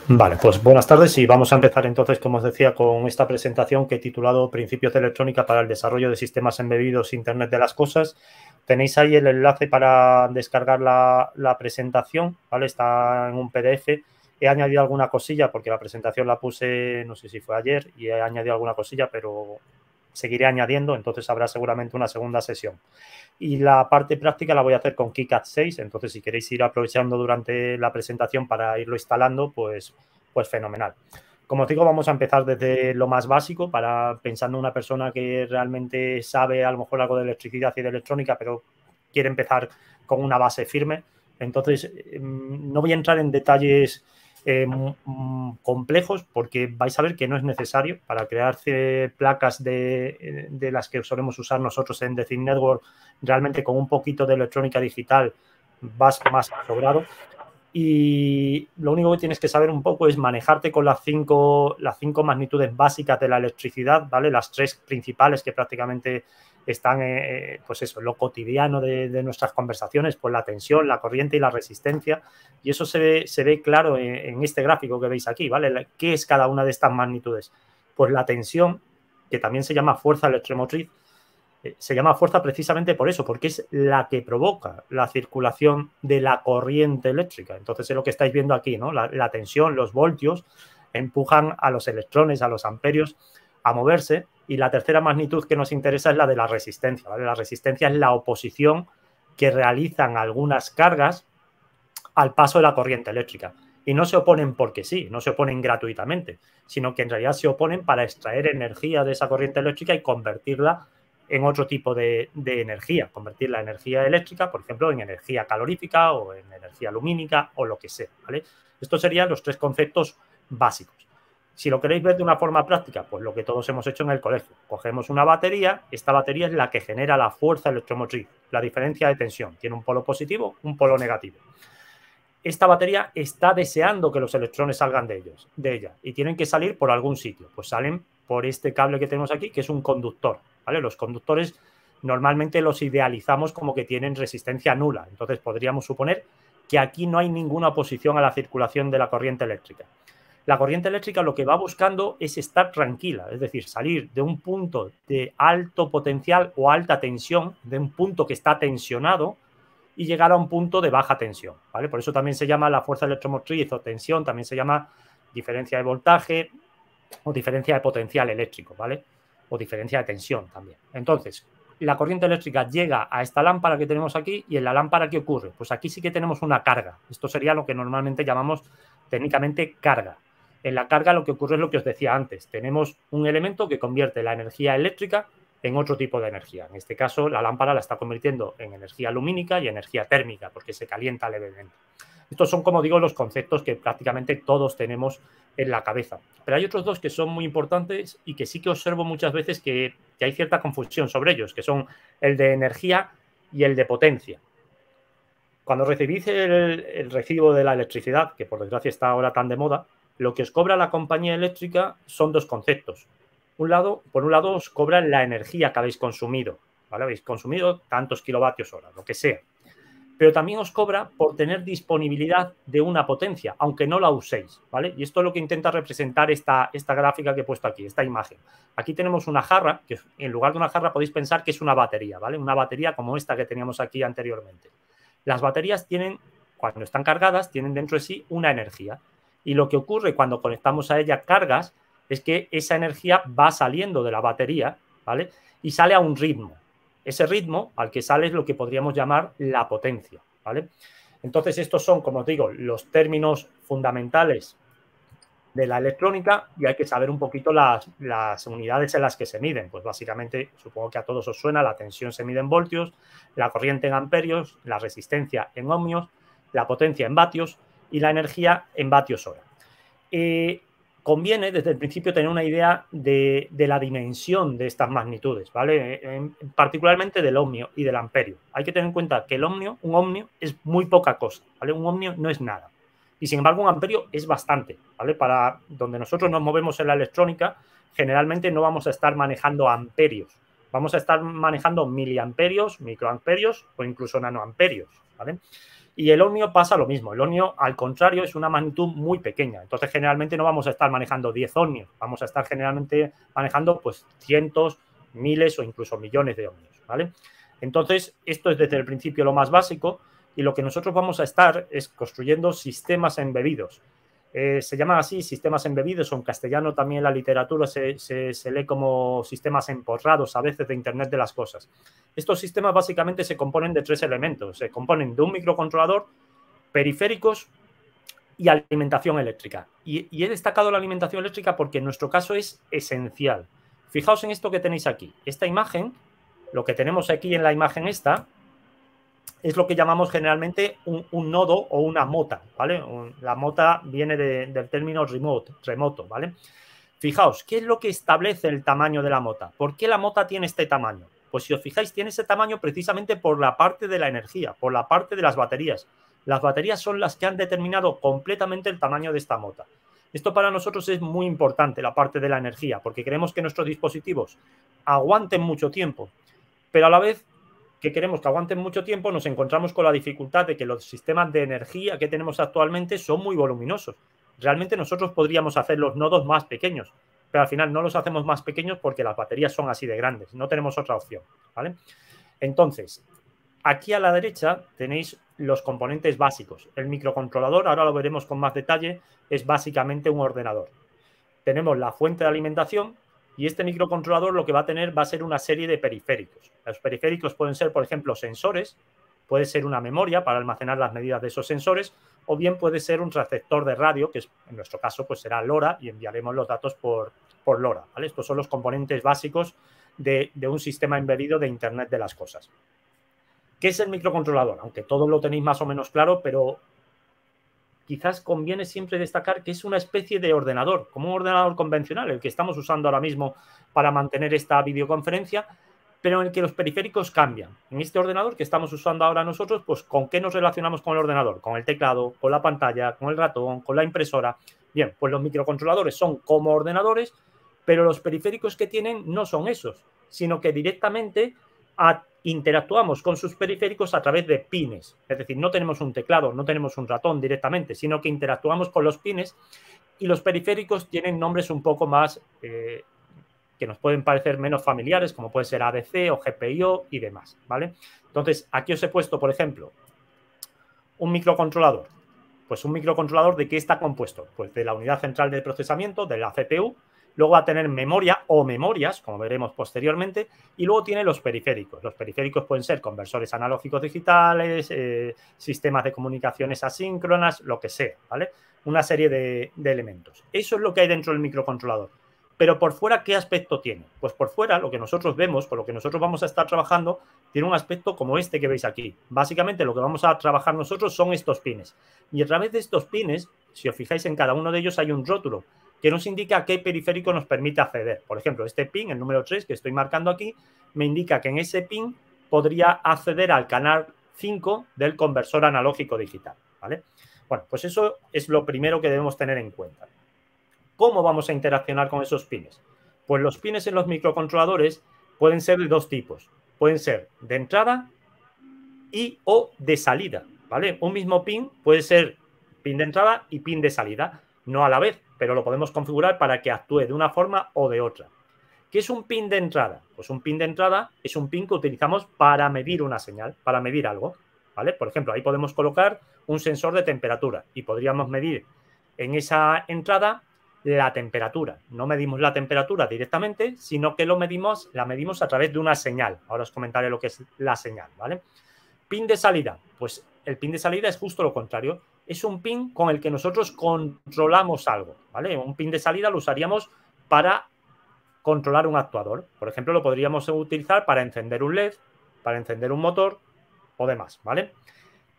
Vale, pues buenas tardes y vamos a empezar entonces, como os decía, con esta presentación que he titulado Principios de Electrónica para el desarrollo de sistemas embebidos Internet de las Cosas. Tenéis ahí el enlace para descargar la presentación, ¿vale? Está en un PDF. He añadido alguna cosilla porque la presentación la puse, no sé si fue ayer, y he añadido alguna cosilla, pero seguiré añadiendo, entonces habrá seguramente una segunda sesión. Y la parte práctica la voy a hacer con KiCad 6, entonces si queréis ir aprovechando durante la presentación para irlo instalando, pues fenomenal. Como os digo, vamos a empezar desde lo más básico, pensando en una persona que realmente sabe a lo mejor algo de electricidad y de electrónica, pero quiere empezar con una base firme. Entonces, no voy a entrar en detalles complejos porque vais a ver que no es necesario para crear placas de las que solemos usar nosotros en The Think Network. Realmente con un poquito de electrónica digital vas más sobrado. Y lo único que tienes que saber un poco es manejarte con las cinco magnitudes básicas de la electricidad, ¿vale? Las tres principales que prácticamente están, pues eso, lo cotidiano de nuestras conversaciones, pues la tensión, la corriente y la resistencia. Y eso se ve claro en este gráfico que veis aquí, ¿vale? ¿Qué es cada una de estas magnitudes? Pues la tensión, que también se llama fuerza electromotriz, se llama fuerza precisamente por eso, porque es la que provoca la circulación de la corriente eléctrica. Entonces es lo que estáis viendo aquí, ¿no? La tensión, los voltios, empujan a los electrones, a los amperios, a moverse. Y la tercera magnitud que nos interesa es la de la resistencia, ¿vale? La resistencia es la oposición que realizan algunas cargas al paso de la corriente eléctrica. Y no se oponen porque sí, no se oponen gratuitamente, sino que en realidad se oponen para extraer energía de esa corriente eléctrica y convertirla en otro tipo de energía, convertir la energía eléctrica, por ejemplo, en energía calorífica o en energía lumínica o lo que sea, ¿vale? Estos serían los tres conceptos básicos. Si lo queréis ver de una forma práctica, pues lo que todos hemos hecho en el colegio. Cogemos una batería, esta batería es la que genera la fuerza electromotriz, la diferencia de tensión. Tiene un polo positivo, un polo negativo. Esta batería está deseando que los electrones salgan de ella y tienen que salir por algún sitio. Pues salen por este cable que tenemos aquí, que es un conductor, ¿vale? Los conductores normalmente los idealizamos como que tienen resistencia nula. Entonces podríamos suponer que aquí no hay ninguna oposición a la circulación de la corriente eléctrica. La corriente eléctrica lo que va buscando es estar tranquila, es decir, salir de un punto de alto potencial o alta tensión, de un punto que está tensionado, y llegar a un punto de baja tensión, ¿vale? Por eso también se llama la fuerza electromotriz o tensión, también se llama diferencia de voltaje o diferencia de potencial eléctrico, ¿vale? O diferencia de tensión también. Entonces, la corriente eléctrica llega a esta lámpara que tenemos aquí y en la lámpara, ¿qué ocurre? Pues aquí sí que tenemos una carga. Esto sería lo que normalmente llamamos técnicamente carga. En la carga lo que ocurre es lo que os decía antes. Tenemos un elemento que convierte la energía eléctrica en otro tipo de energía. En este caso, la lámpara la está convirtiendo en energía lumínica y energía térmica, porque se calienta levemente. Estos son, como digo, los conceptos que prácticamente todos tenemos en la cabeza. Pero hay otros dos que son muy importantes y que sí que observo muchas veces que hay cierta confusión sobre ellos, que son el de energía y el de potencia. Cuando recibís el recibo de la electricidad, que por desgracia está ahora tan de moda, lo que os cobra la compañía eléctrica son dos conceptos. Por un lado, os cobran la energía que habéis consumido, ¿vale? Habéis consumido tantos kilovatios hora, lo que sea. Pero también os cobra por tener disponibilidad de una potencia, aunque no la uséis, ¿vale? Y esto es lo que intenta representar esta gráfica que he puesto aquí, esta imagen. Aquí tenemos una jarra, que en lugar de una jarra podéis pensar que es una batería, ¿vale? Una batería como esta que teníamos aquí anteriormente. Las baterías cuando están cargadas, tienen dentro de sí una energía. Y lo que ocurre cuando conectamos a ella cargas es que esa energía va saliendo de la batería, ¿vale? Y sale a un ritmo. Ese ritmo al que sale es lo que podríamos llamar la potencia, ¿vale? Entonces, estos son, como os digo, los términos fundamentales de la electrónica y hay que saber un poquito las unidades en las que se miden. Pues básicamente, supongo que a todos os suena, la tensión se mide en voltios, la corriente en amperios, la resistencia en ohmios, la potencia en vatios y la energía en vatios hora. Conviene desde el principio tener una idea de la dimensión de estas magnitudes, ¿vale? Particularmente del ohmio y del amperio. Hay que tener en cuenta que un ohmio es muy poca cosa, ¿vale? Un ohmio no es nada. Y sin embargo, un amperio es bastante, ¿vale? Para donde nosotros nos movemos en la electrónica, generalmente no vamos a estar manejando amperios. Vamos a estar manejando miliamperios, microamperios o incluso nanoamperios, ¿vale? Y el ohmio pasa lo mismo. El ohmio, al contrario, es una magnitud muy pequeña. Entonces, generalmente no vamos a estar manejando 10 ohmios. Vamos a estar generalmente manejando pues cientos, miles o incluso millones de ohmios, ¿vale? Entonces, esto es desde el principio lo más básico y lo que nosotros vamos a estar es construyendo sistemas embebidos. Se llaman así sistemas embebidos, o en castellano también la literatura se lee como sistemas emporrados a veces de Internet de las cosas. Estos sistemas básicamente se componen de 3 elementos. Se componen de un microcontrolador, periféricos y alimentación eléctrica. Y he destacado la alimentación eléctrica porque en nuestro caso es esencial. Fijaos en esto que tenéis aquí. Esta imagen, lo que tenemos aquí en la imagen esta, es lo que llamamos generalmente un nodo o una mota, ¿vale? La mota viene del término remoto, ¿vale? Fijaos, ¿qué es lo que establece el tamaño de la mota? ¿Por qué la mota tiene este tamaño? Pues si os fijáis, tiene ese tamaño precisamente por la parte de la energía, por la parte de las baterías. Las baterías son las que han determinado completamente el tamaño de esta mota. Esto para nosotros es muy importante, la parte de la energía, porque queremos que nuestros dispositivos aguanten mucho tiempo, pero a la vez que queremos que aguanten mucho tiempo, nos encontramos con la dificultad de que los sistemas de energía que tenemos actualmente son muy voluminosos. Realmente nosotros podríamos hacer los nodos más pequeños, pero al final no los hacemos más pequeños porque las baterías son así de grandes. No tenemos otra opción, ¿vale? Entonces, aquí a la derecha tenéis los componentes básicos. El microcontrolador, ahora lo veremos con más detalle, es básicamente un ordenador. Tenemos la fuente de alimentación y este microcontrolador lo que va a tener va a ser una serie de periféricos. Los periféricos pueden ser, por ejemplo, sensores, puede ser una memoria para almacenar las medidas de esos sensores, o bien puede ser un receptor de radio, que es, en nuestro caso pues será LoRa y enviaremos los datos por LoRa, ¿vale? Estos son los componentes básicos de un sistema embebido de Internet de las cosas. ¿Qué es el microcontrolador? Aunque todos lo tenéis más o menos claro, pero quizás conviene siempre destacar que es una especie de ordenador, como un ordenador convencional, el que estamos usando ahora mismo para mantener esta videoconferencia, pero en el que los periféricos cambian. En este ordenador que estamos usando ahora nosotros, pues ¿con qué nos relacionamos con el ordenador? Con el teclado, con la pantalla, con el ratón, con la impresora. Bien, pues los microcontroladores son como ordenadores, pero los periféricos que tienen no son esos, sino que directamente interactuamos con sus periféricos a través de pines. Es decir, no tenemos un teclado, no tenemos un ratón directamente, sino que interactuamos con los pines y los periféricos tienen nombres un poco más que nos pueden parecer menos familiares, como puede ser ADC o GPIO y demás, ¿vale? Entonces, aquí os he puesto, por ejemplo, un microcontrolador. Pues un microcontrolador, ¿de qué está compuesto? Pues de la unidad central de procesamiento, de la CPU. Luego va a tener memoria o memorias, como veremos posteriormente, y luego tiene los periféricos. Los periféricos pueden ser conversores analógicos digitales, sistemas de comunicaciones asíncronas, lo que sea, ¿vale? Una serie de elementos. Eso es lo que hay dentro del microcontrolador. Pero por fuera, ¿qué aspecto tiene? Pues por fuera, lo que nosotros vemos, con lo que nosotros vamos a estar trabajando, tiene un aspecto como este que veis aquí. Básicamente, lo que vamos a trabajar nosotros son estos pines. Y a través de estos pines, si os fijáis en cada uno de ellos hay un rótulo que nos indica a qué periférico nos permite acceder. Por ejemplo, este pin, el número 3 que estoy marcando aquí, me indica que en ese pin podría acceder al canal 5 del conversor analógico digital, ¿vale? Bueno, pues eso es lo primero que debemos tener en cuenta. ¿Cómo vamos a interaccionar con esos pines? Pues los pines en los microcontroladores pueden ser de dos tipos. Pueden ser de entrada y o de salida, ¿vale? Un mismo pin puede ser pin de entrada y pin de salida, no a la vez, pero lo podemos configurar para que actúe de una forma o de otra. ¿Qué es un pin de entrada? Pues un pin de entrada es un pin que utilizamos para medir una señal, para medir algo, ¿vale? Por ejemplo, ahí podemos colocar un sensor de temperatura y podríamos medir en esa entrada la temperatura. No medimos la temperatura directamente, sino que la medimos a través de una señal. Ahora os comentaré lo que es la señal, ¿vale? Pin de salida. Pues el pin de salida es justo lo contrario. Es un pin con el que nosotros controlamos algo, ¿vale? Un pin de salida lo usaríamos para controlar un actuador. Por ejemplo, lo podríamos utilizar para encender un LED, para encender un motor o demás, ¿vale?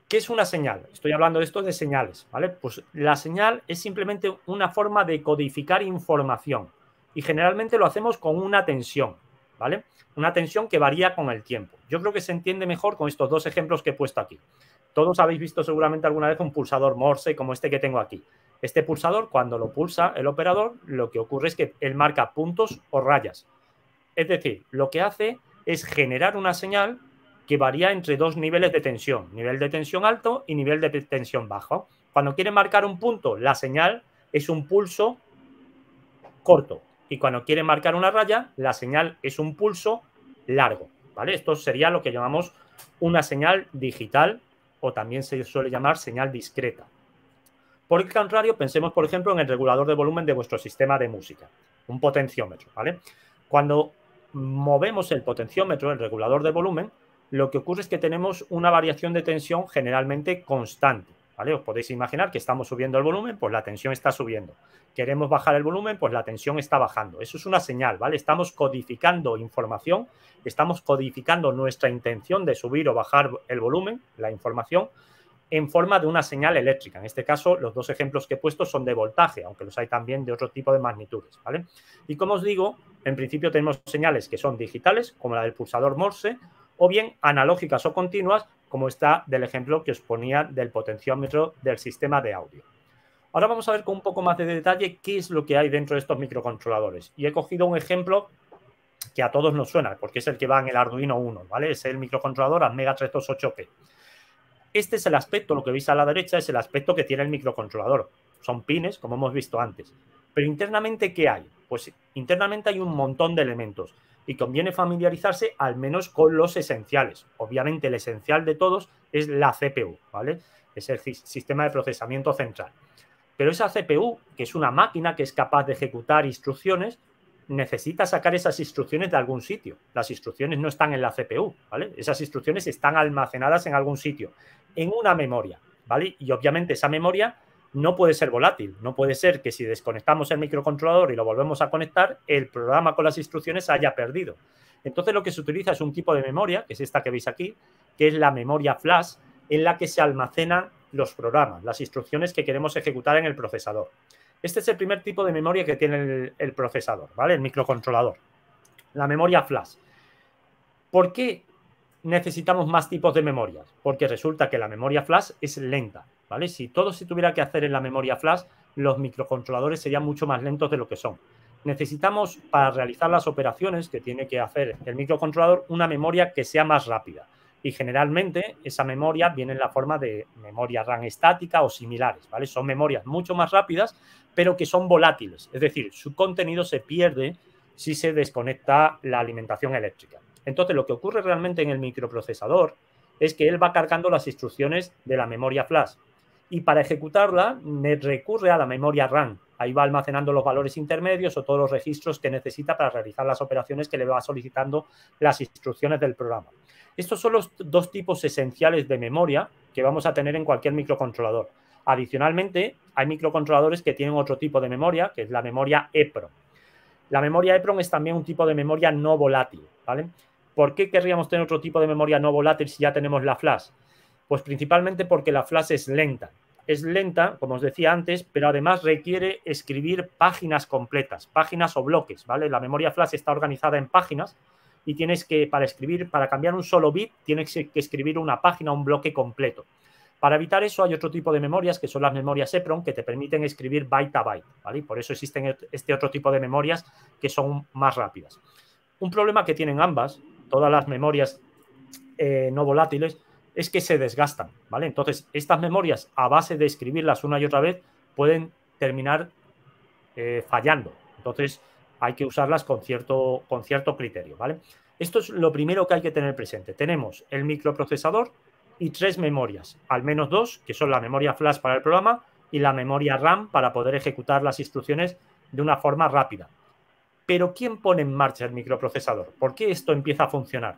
¿Qué es una señal? Estoy hablando de esto de señales, ¿vale? Pues la señal es simplemente una forma de codificar información y generalmente lo hacemos con una tensión, ¿vale? Una tensión que varía con el tiempo. Yo creo que se entiende mejor con estos dos ejemplos que he puesto aquí. Todos habéis visto seguramente alguna vez un pulsador Morse como este que tengo aquí. Este pulsador, cuando lo pulsa el operador, lo que ocurre es que él marca puntos o rayas. Es decir, lo que hace es generar una señal que varía entre dos niveles de tensión, nivel de tensión alto y nivel de tensión bajo. Cuando quiere marcar un punto, la señal es un pulso corto, y cuando quiere marcar una raya, la señal es un pulso largo, ¿vale? Esto sería lo que llamamos una señal digital, o también se suele llamar señal discreta. Por el contrario, pensemos, por ejemplo, en el regulador de volumen de vuestro sistema de música, un potenciómetro, ¿vale? Cuando movemos el potenciómetro, el regulador de volumen, lo que ocurre es que tenemos una variación de tensión generalmente constante, ¿vale? Os podéis imaginar que estamos subiendo el volumen, pues la tensión está subiendo. Queremos bajar el volumen, pues la tensión está bajando. Eso es una señal, ¿vale? Estamos codificando información, estamos codificando nuestra intención de subir o bajar el volumen, la información, en forma de una señal eléctrica. En este caso, los dos ejemplos que he puesto son de voltaje, aunque los hay también de otro tipo de magnitudes, ¿vale? Y como os digo, en principio tenemos señales que son digitales, como la del pulsador Morse, o bien analógicas o continuas, como está del ejemplo que os ponía del potenciómetro del sistema de audio. Ahora vamos a ver con un poco más de detalle qué es lo que hay dentro de estos microcontroladores. Y he cogido un ejemplo que a todos nos suena, porque es el que va en el Arduino Uno, ¿vale? Es el microcontrolador Atmega 328P. Este es el aspecto, lo que veis a la derecha es el aspecto que tiene el microcontrolador. Son pines, como hemos visto antes. Pero internamente, ¿qué hay? Pues internamente hay un montón de elementos y conviene familiarizarse al menos con los esenciales. Obviamente el esencial de todos es la CPU, ¿vale? Es el sistema de procesamiento central. Pero esa CPU, que es una máquina que es capaz de ejecutar instrucciones, necesita sacar esas instrucciones de algún sitio. Las instrucciones no están en la CPU, ¿vale? Esas instrucciones están almacenadas en algún sitio, en una memoria, ¿vale? Y obviamente esa memoria no puede ser volátil. No puede ser que si desconectamos el microcontrolador y lo volvemos a conectar, el programa con las instrucciones haya perdido. Entonces lo que se utiliza es un tipo de memoria, que es esta que veis aquí, que es la memoria flash, en la que se almacenan los programas, las instrucciones que queremos ejecutar en el procesador. Este es el primer tipo de memoria que tiene el procesador, ¿vale? El microcontrolador. La memoria flash. ¿Por qué necesitamos más tipos de memorias? Porque resulta que la memoria flash es lenta, ¿vale? Si todo se tuviera que hacer en la memoria flash, los microcontroladores serían mucho más lentos de lo que son. Necesitamos, para realizar las operaciones que tiene que hacer el microcontrolador, una memoria que sea más rápida. Y generalmente esa memoria viene en la forma de memoria RAM estática o similares, ¿vale? Son memorias mucho más rápidas, pero que son volátiles. Es decir, su contenido se pierde si se desconecta la alimentación eléctrica. Entonces, lo que ocurre realmente en el microprocesador es que él va cargando las instrucciones de la memoria flash. Y para ejecutarla, recurre a la memoria RAM. Ahí va almacenando los valores intermedios o todos los registros que necesita para realizar las operaciones que le va solicitando las instrucciones del programa. Estos son los dos tipos esenciales de memoria que vamos a tener en cualquier microcontrolador. Adicionalmente, hay microcontroladores que tienen otro tipo de memoria, que es la memoria EEPROM. La memoria EEPROM es también un tipo de memoria no volátil, ¿vale? ¿Por qué querríamos tener otro tipo de memoria no volátil si ya tenemos la flash? Pues principalmente porque la flash es lenta. Es lenta, como os decía antes, pero además requiere escribir páginas completas, páginas o bloques, ¿vale? La memoria flash está organizada en páginas y tienes que, para cambiar un solo bit, tienes que escribir una página, un bloque completo. Para evitar eso hay otro tipo de memorias, que son las memorias EEPROM, que te permiten escribir byte a byte, ¿vale? Y por eso existen este otro tipo de memorias que son más rápidas. Un problema que tienen ambas, todas las memorias no volátiles, es que se desgastan, ¿vale? Entonces, estas memorias, a base de escribirlas una y otra vez, pueden terminar fallando. Entonces, hay que usarlas con cierto criterio, ¿vale? Esto es lo primero que hay que tener presente. Tenemos el microprocesador y tres memorias, al menos dos, que son la memoria flash para el programa y la memoria RAM para poder ejecutar las instrucciones de una forma rápida. Pero ¿quién pone en marcha el microprocesador? ¿Por qué esto empieza a funcionar?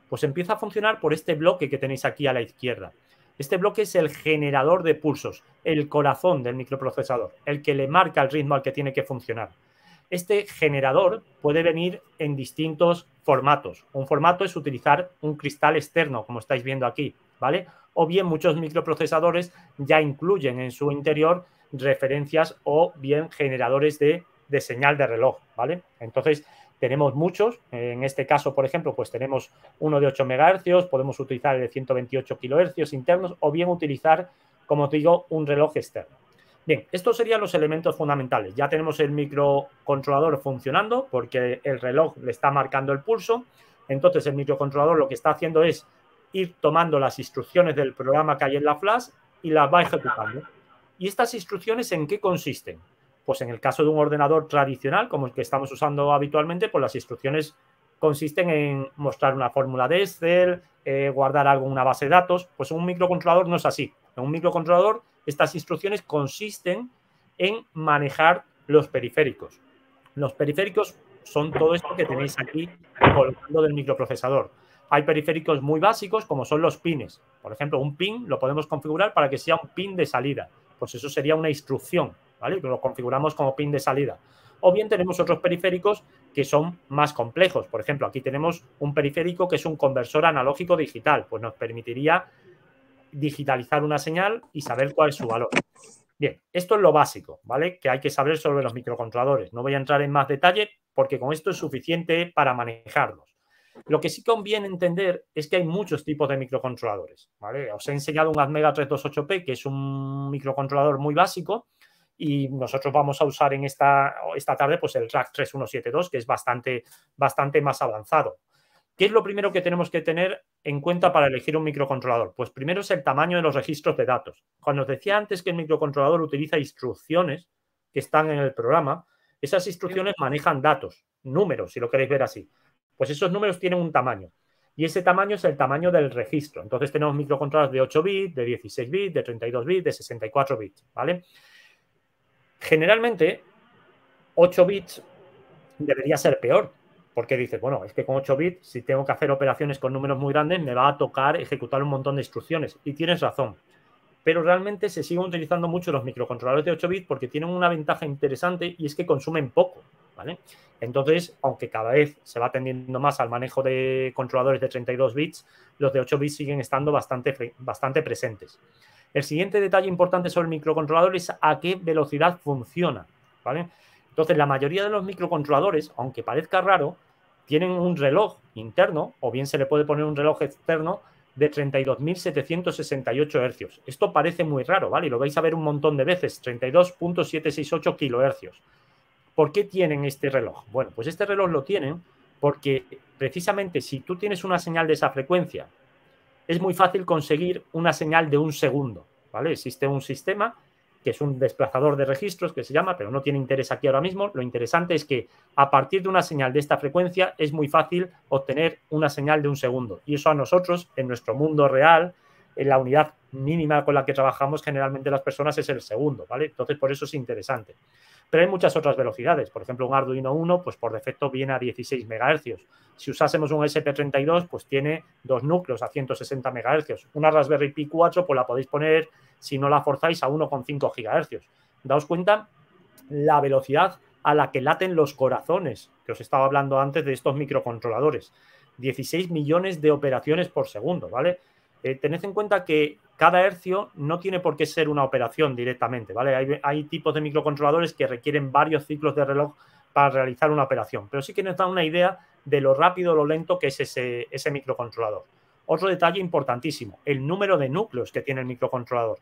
Pues empieza a funcionar por este bloque que tenéis aquí a la izquierda. Este bloque es el generador de pulsos, el corazón del microprocesador, el que le marca el ritmo al que tiene que funcionar. Este generador puede venir en distintos formatos. Un formato es utilizar un cristal externo, como estáis viendo aquí, ¿vale? O bien muchos microprocesadores ya incluyen en su interior referencias o bien generadores de señal de reloj, ¿vale? Entonces, tenemos muchos. En este caso, por ejemplo, pues tenemos uno de 8 MHz, podemos utilizar el de 128 kHz internos o bien utilizar, como os digo, un reloj externo. Bien, estos serían los elementos fundamentales. Ya tenemos el microcontrolador funcionando porque el reloj le está marcando el pulso. Entonces, el microcontrolador lo que está haciendo es ir tomando las instrucciones del programa que hay en la flash y las va ejecutando. ¿Y estas instrucciones en qué consisten? Pues en el caso de un ordenador tradicional, como el que estamos usando habitualmente, pues las instrucciones consisten en mostrar una fórmula de Excel, guardar algo en una base de datos. Pues en un microcontrolador no es así. En un microcontrolador estas instrucciones consisten en manejar los periféricos. Los periféricos son todo esto que tenéis aquí colgando del microprocesador. Hay periféricos muy básicos como son los pines. Por ejemplo, un pin lo podemos configurar para que sea un pin de salida. Pues eso sería una instrucción, ¿vale? Lo configuramos como pin de salida. O bien tenemos otros periféricos que son más complejos. Por ejemplo, aquí tenemos un periférico que es un conversor analógico digital. Pues nos permitiría digitalizar una señal y saber cuál es su valor. Bien, esto es lo básico, ¿vale? Que hay que saber sobre los microcontroladores. No voy a entrar en más detalle porque con esto es suficiente para manejarlos. Lo que sí conviene entender es que hay muchos tipos de microcontroladores, ¿vale? Os he enseñado un Atmega 328P, que es un microcontrolador muy básico, y nosotros vamos a usar en esta tarde pues el RAC 3172, que es bastante más avanzado. ¿Qué es lo primero que tenemos que tener en cuenta para elegir un microcontrolador? Pues primero es el tamaño de los registros de datos. Cuando os decía antes que el microcontrolador utiliza instrucciones que están en el programa, esas instrucciones manejan datos, números, si lo queréis ver así. Pues esos números tienen un tamaño. Y ese tamaño es el tamaño del registro. Entonces tenemos microcontroladores de 8 bits, de 16 bits, de 32 bits, de 64 bits, ¿vale? Generalmente, 8 bits debería ser peor. Porque dices, bueno, es que con 8 bits, si tengo que hacer operaciones con números muy grandes, me va a tocar ejecutar un montón de instrucciones. Y tienes razón. Pero realmente se siguen utilizando mucho los microcontroladores de 8 bits porque tienen una ventaja interesante y es que consumen poco, ¿vale? Entonces, aunque cada vez se va tendiendo más al manejo de controladores de 32 bits, los de 8 bits siguen estando bastante presentes. El siguiente detalle importante sobre el microcontrolador es a qué velocidad funciona, ¿vale? Entonces, la mayoría de los microcontroladores, aunque parezca raro, tienen un reloj interno, o bien se le puede poner un reloj externo de 32.768 hercios. Esto parece muy raro, ¿vale? Y lo vais a ver un montón de veces, 32.768 kilohercios. ¿Por qué tienen este reloj? Bueno, pues este reloj lo tienen porque precisamente si tú tienes una señal de esa frecuencia, es muy fácil conseguir una señal de un segundo, ¿vale? Existe un sistema que es un desplazador de registros que se llama, pero no tiene interés aquí ahora mismo. Lo interesante es que a partir de una señal de esta frecuencia es muy fácil obtener una señal de un segundo. Y eso a nosotros, en nuestro mundo real, en la unidad mínima con la que trabajamos generalmente las personas es el segundo, ¿vale? Entonces, por eso es interesante. Pero hay muchas otras velocidades. Por ejemplo, un Arduino Uno, pues por defecto viene a 16 MHz. Si usásemos un SP32, pues tiene 2 núcleos a 160 MHz. Una Raspberry Pi 4, pues la podéis poner, si no la forzáis, a 1,5 GHz. Daos cuenta la velocidad a la que laten los corazones, que os estaba hablando antes de estos microcontroladores. 16 millones de operaciones por segundo, ¿vale? Tened en cuenta que cada hercio no tiene por qué ser una operación directamente, ¿vale? Hay tipos de microcontroladores que requieren varios ciclos de reloj para realizar una operación, pero sí que nos da una idea de lo rápido o lo lento que es ese microcontrolador. Otro detalle importantísimo, el número de núcleos que tiene el microcontrolador.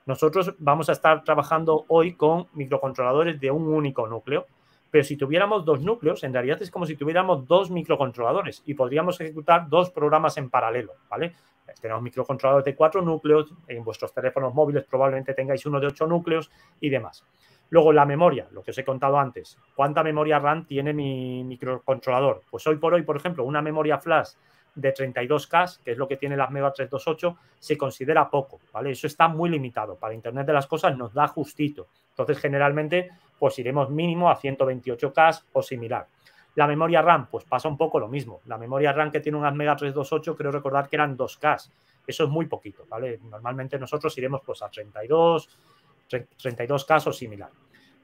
Nosotros vamos a estar trabajando hoy con microcontroladores de un único núcleo, pero si tuviéramos 2 núcleos, en realidad es como si tuviéramos 2 microcontroladores y podríamos ejecutar 2 programas en paralelo, ¿vale? Tenemos microcontroladores de 4 núcleos, en vuestros teléfonos móviles probablemente tengáis uno de 8 núcleos y demás. Luego la memoria, lo que os he contado antes. ¿Cuánta memoria RAM tiene mi microcontrolador? Pues hoy por hoy, por ejemplo, una memoria flash de 32K, que es lo que tiene la Atmega 328, se considera poco, ¿vale? Eso está muy limitado. Para Internet de las cosas nos da justito. Entonces, generalmente, pues iremos mínimo a 128K o similar. La memoria RAM, pues pasa un poco lo mismo. La memoria RAM que tiene un Atmega 328, creo recordar que eran 2K. Eso es muy poquito, ¿vale? Normalmente nosotros iremos pues a 32K o similar.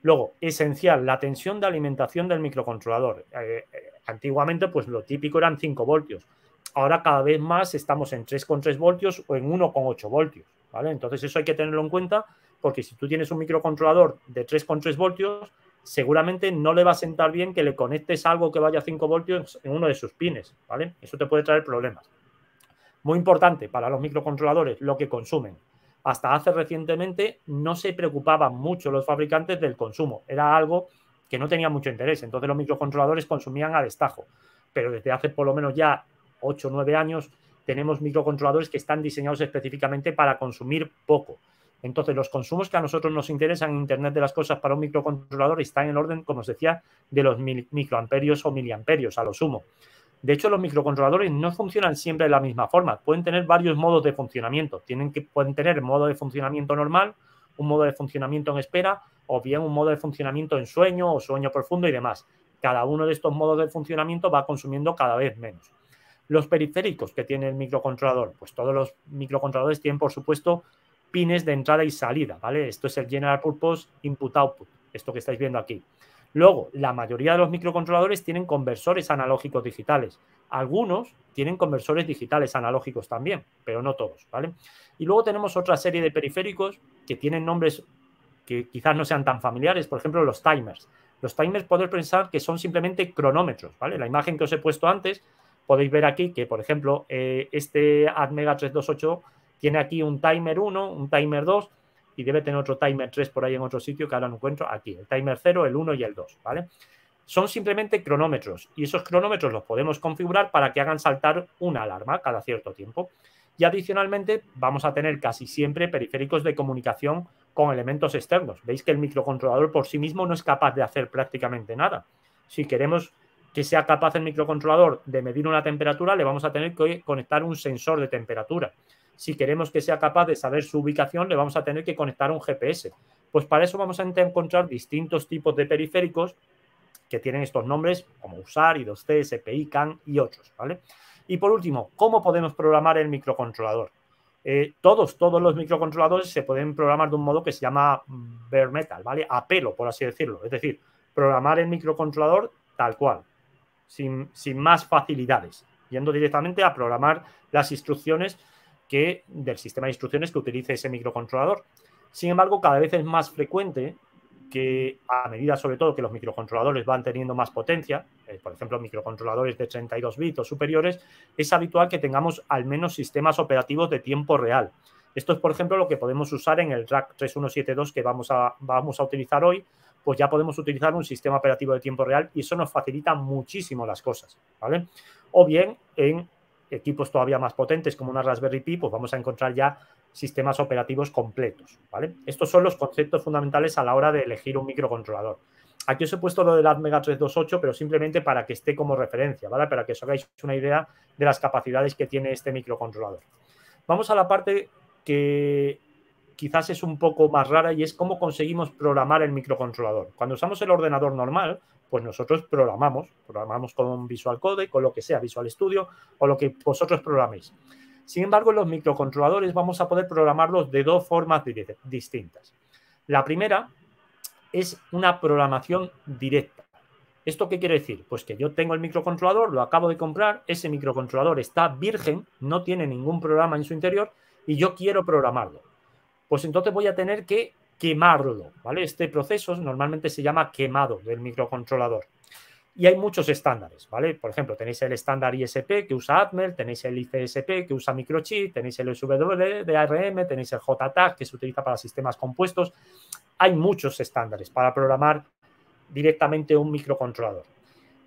Luego, esencial, la tensión de alimentación del microcontrolador. Antiguamente, pues lo típico eran 5 voltios. Ahora cada vez más estamos en 3,3 voltios o en 1,8 voltios, ¿vale? Entonces eso hay que tenerlo en cuenta porque si tú tienes un microcontrolador de 3,3 voltios, seguramente no le va a sentar bien que le conectes algo que vaya a 5 voltios en uno de sus pines, ¿vale? Eso te puede traer problemas. Muy importante para los microcontroladores, lo que consumen. Hasta hace recientemente no se preocupaban mucho los fabricantes del consumo. Era algo que no tenía mucho interés. Entonces los microcontroladores consumían a destajo. Pero desde hace por lo menos ya 8 o 9 años tenemos microcontroladores que están diseñados específicamente para consumir poco. Entonces, los consumos que a nosotros nos interesan en Internet de las cosas para un microcontrolador están en el orden, como os decía, de los microamperios o miliamperios, a lo sumo. De hecho, los microcontroladores no funcionan siempre de la misma forma. Pueden tener varios modos de funcionamiento. Pueden tener modo de funcionamiento normal, un modo de funcionamiento en espera, o bien un modo de funcionamiento en sueño o sueño profundo y demás. Cada uno de estos modos de funcionamiento va consumiendo cada vez menos. Los periféricos que tiene el microcontrolador, pues todos los microcontroladores tienen, por supuesto, pines de entrada y salida, ¿vale? Esto es el General Purpose Input-Output, esto que estáis viendo aquí. Luego, la mayoría de los microcontroladores tienen conversores analógicos digitales. Algunos tienen conversores digitales analógicos también, pero no todos, ¿vale? Y luego tenemos otra serie de periféricos que tienen nombres que quizás no sean tan familiares, por ejemplo, los timers. Los timers podéis pensar que son simplemente cronómetros, ¿vale? La imagen que os he puesto antes, podéis ver aquí que, por ejemplo, este Atmega 328 tiene aquí un timer 1, un timer 2 y debe tener otro timer 3 por ahí en otro sitio que ahora no encuentro. Aquí, el timer 0, el 1 y el 2, ¿vale? Son simplemente cronómetros y esos cronómetros los podemos configurar para que hagan saltar una alarma cada cierto tiempo. Y adicionalmente vamos a tener casi siempre periféricos de comunicación con elementos externos. Veis que el microcontrolador por sí mismo no es capaz de hacer prácticamente nada. Si queremos que sea capaz el microcontrolador de medir una temperatura, le vamos a tener que conectar un sensor de temperatura. Si queremos que sea capaz de saber su ubicación, le vamos a tener que conectar un GPS. Pues para eso vamos a encontrar distintos tipos de periféricos que tienen estos nombres como USAR, I2C, SPI, CAN y otros, ¿vale? Y por último, ¿cómo podemos programar el microcontrolador? Todos los microcontroladores se pueden programar de un modo que se llama bare metal, ¿vale? A pelo, por así decirlo. Es decir, programar el microcontrolador tal cual, sin más facilidades, yendo directamente a programar las instrucciones del sistema de instrucciones que utilice ese microcontrolador. Sin embargo, cada vez es más frecuente que a medida, sobre todo, que los microcontroladores van teniendo más potencia, por ejemplo, microcontroladores de 32 bits o superiores, es habitual que tengamos al menos sistemas operativos de tiempo real. Esto es, por ejemplo, lo que podemos usar en el Rack 3172 que vamos a utilizar hoy, pues ya podemos utilizar un sistema operativo de tiempo real y eso nos facilita muchísimo las cosas, ¿vale? O bien, en equipos todavía más potentes como una Raspberry Pi, pues vamos a encontrar ya sistemas operativos completos, ¿vale? Estos son los conceptos fundamentales a la hora de elegir un microcontrolador. Aquí os he puesto lo del Atmega 328, pero simplemente para que esté como referencia, ¿vale? Para que os hagáis una idea de las capacidades que tiene este microcontrolador. Vamos a la parte que quizás es un poco más rara y es cómo conseguimos programar el microcontrolador. Cuando usamos el ordenador normal, pues nosotros programamos con Visual Code, con lo que sea, Visual Studio o lo que vosotros programéis. Sin embargo, en los microcontroladores vamos a poder programarlos de dos formas distintas. La primera es una programación directa. ¿Esto qué quiere decir? Pues que yo tengo el microcontrolador, lo acabo de comprar, ese microcontrolador está virgen, no tiene ningún programa en su interior y yo quiero programarlo. Pues entonces voy a tener que quemarlo, ¿vale? Este proceso normalmente se llama quemado del microcontrolador. Y hay muchos estándares, ¿vale? Por ejemplo, tenéis el estándar ISP que usa Atmel, tenéis el ICSP que usa Microchip, tenéis el SW de ARM, tenéis el JTAG que se utiliza para sistemas compuestos. Hay muchos estándares para programar directamente un microcontrolador.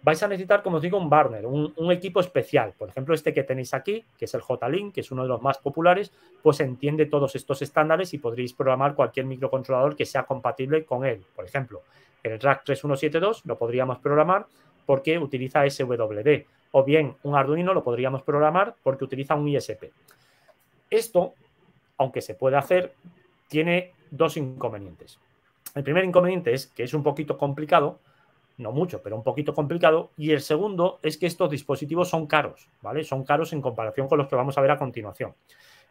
Vais a necesitar, como os digo, un burner, un equipo especial. Por ejemplo, este que tenéis aquí, que es el J-Link, que es uno de los más populares, pues entiende todos estos estándares y podréis programar cualquier microcontrolador que sea compatible con él. Por ejemplo, el Rack 3172 lo podríamos programar porque utiliza SWD. O bien, un Arduino lo podríamos programar porque utiliza un ISP. Esto, aunque se puede hacer, tiene dos inconvenientes. El primer inconveniente es que es un poquito complicado, no mucho, pero un poquito complicado. Y el segundo es que estos dispositivos son caros, ¿vale? Son caros en comparación con los que vamos a ver a continuación.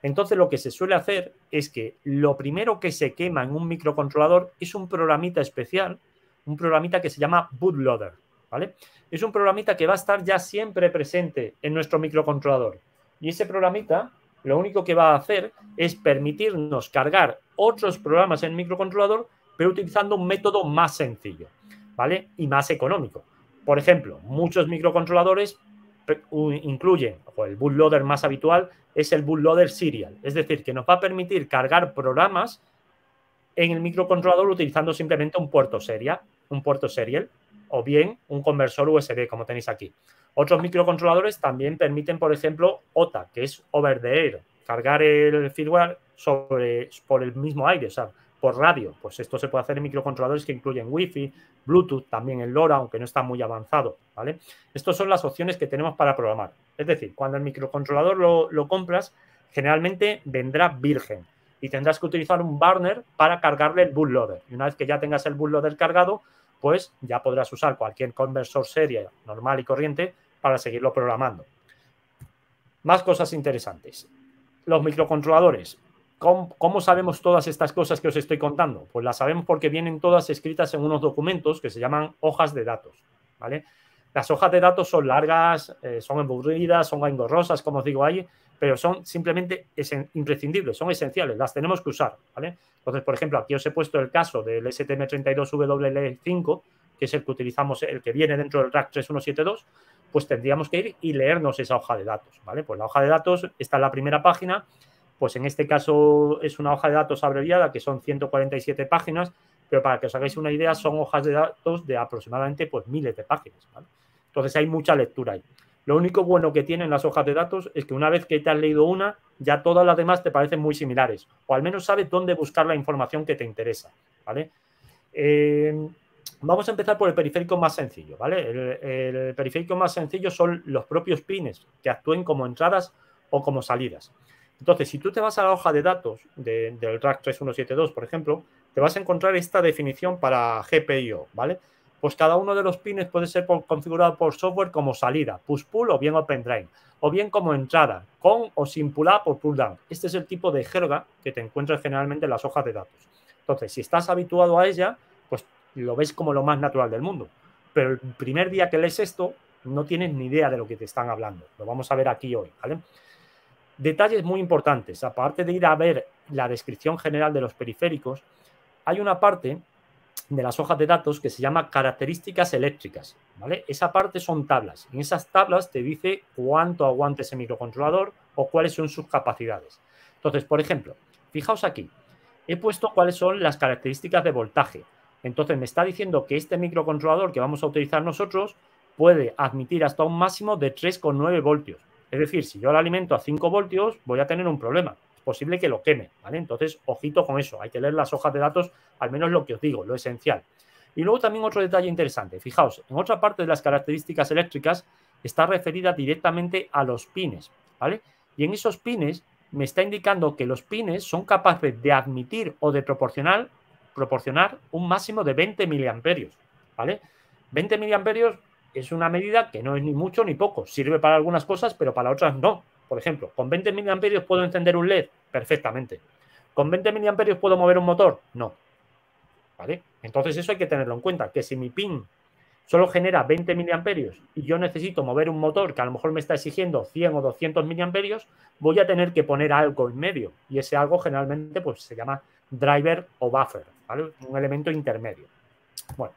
Entonces, lo que se suele hacer es que lo primero que se quema en un microcontrolador es un programita especial, un programita que se llama bootloader, ¿vale? Es un programita que va a estar ya siempre presente en nuestro microcontrolador. Y ese programita lo único que va a hacer es permitirnos cargar otros programas en el microcontrolador, pero utilizando un método más sencillo, ¿vale? Y más económico. Por ejemplo, muchos microcontroladores incluyen, o el bootloader más habitual es el bootloader serial, es decir, que nos va a permitir cargar programas en el microcontrolador utilizando simplemente un puerto serial, o bien un conversor USB, como tenéis aquí. Otros microcontroladores también permiten, por ejemplo, OTA, que es over the air, cargar el firmware por el mismo aire, o sea, por radio. Pues esto se puede hacer en microcontroladores que incluyen Wi-Fi, Bluetooth, también el LoRa, aunque no está muy avanzado, ¿vale? Estas son las opciones que tenemos para programar. Es decir, cuando el microcontrolador lo compras, generalmente vendrá virgen y tendrás que utilizar un burner para cargarle el bootloader. Y una vez que ya tengas el bootloader cargado, pues ya podrás usar cualquier conversor serie normal y corriente para seguirlo programando. Más cosas interesantes. Los microcontroladores. ¿Cómo sabemos todas estas cosas que os estoy contando? Pues las sabemos porque vienen todas escritas en unos documentos que se llaman hojas de datos, ¿vale? Las hojas de datos son largas, son aburridas, son engorrosas, como os digo ahí, pero son simplemente imprescindibles, son esenciales, las tenemos que usar, ¿vale? Entonces, por ejemplo, aquí os he puesto el caso del STM32WL5, que es el que utilizamos, el que viene dentro del rack 3172, pues tendríamos que ir y leernos esa hoja de datos, ¿vale? Pues la hoja de datos está en la primera página, pues en este caso es una hoja de datos abreviada, que son 147 páginas, pero para que os hagáis una idea, son hojas de datos de aproximadamente pues miles de páginas, ¿vale? Entonces hay mucha lectura ahí. Lo único bueno que tienen las hojas de datos es que una vez que te has leído una, ya todas las demás te parecen muy similares, o al menos sabes dónde buscar la información que te interesa, ¿vale? Vamos a empezar por el periférico más sencillo, ¿vale? El periférico más sencillo son los propios pines que actúen como entradas o como salidas. Entonces, si tú te vas a la hoja de datos del rack 3172, por ejemplo, te vas a encontrar esta definición para GPIO, ¿vale? Pues cada uno de los pines puede ser configurado por software como salida, push-pull o bien open drain, o bien como entrada, con o sin pull-up o pull-down. Este es el tipo de jerga que te encuentras generalmente en las hojas de datos. Entonces, si estás habituado a ella, pues lo ves como lo más natural del mundo. Pero el primer día que lees esto, no tienes ni idea de lo que te están hablando. Lo vamos a ver aquí hoy, ¿vale? Detalles muy importantes. Aparte de ir a ver la descripción general de los periféricos, hay una parte de las hojas de datos que se llama características eléctricas, ¿vale? Esa parte son tablas. En esas tablas te dice cuánto aguanta ese microcontrolador o cuáles son sus capacidades. Entonces, por ejemplo, fijaos aquí, he puesto cuáles son las características de voltaje. Entonces, me está diciendo que este microcontrolador que vamos a utilizar nosotros puede admitir hasta un máximo de 3,9 voltios. Es decir, si yo lo alimento a 5 voltios, voy a tener un problema. Es posible que lo queme, ¿vale? Entonces, ojito con eso. Hay que leer las hojas de datos, al menos lo que os digo, lo esencial. Y luego también otro detalle interesante. Fijaos, en otra parte de las características eléctricas está referida directamente a los pines, ¿vale? Y en esos pines me está indicando que los pines son capaces de admitir o de proporcionar un máximo de 20 miliamperios, ¿vale? 20 miliamperios es una medida que no es ni mucho ni poco. Sirve para algunas cosas, pero para otras no. Por ejemplo, ¿con 20 miliamperios puedo encender un LED? Perfectamente. ¿Con 20 miliamperios puedo mover un motor? No. ¿Vale? Entonces eso hay que tenerlo en cuenta, que si mi pin solo genera 20 miliamperios y yo necesito mover un motor que a lo mejor me está exigiendo 100 o 200 miliamperios, voy a tener que poner algo en medio. Y ese algo generalmente pues, se llama driver o buffer, ¿vale? Un elemento intermedio. Bueno,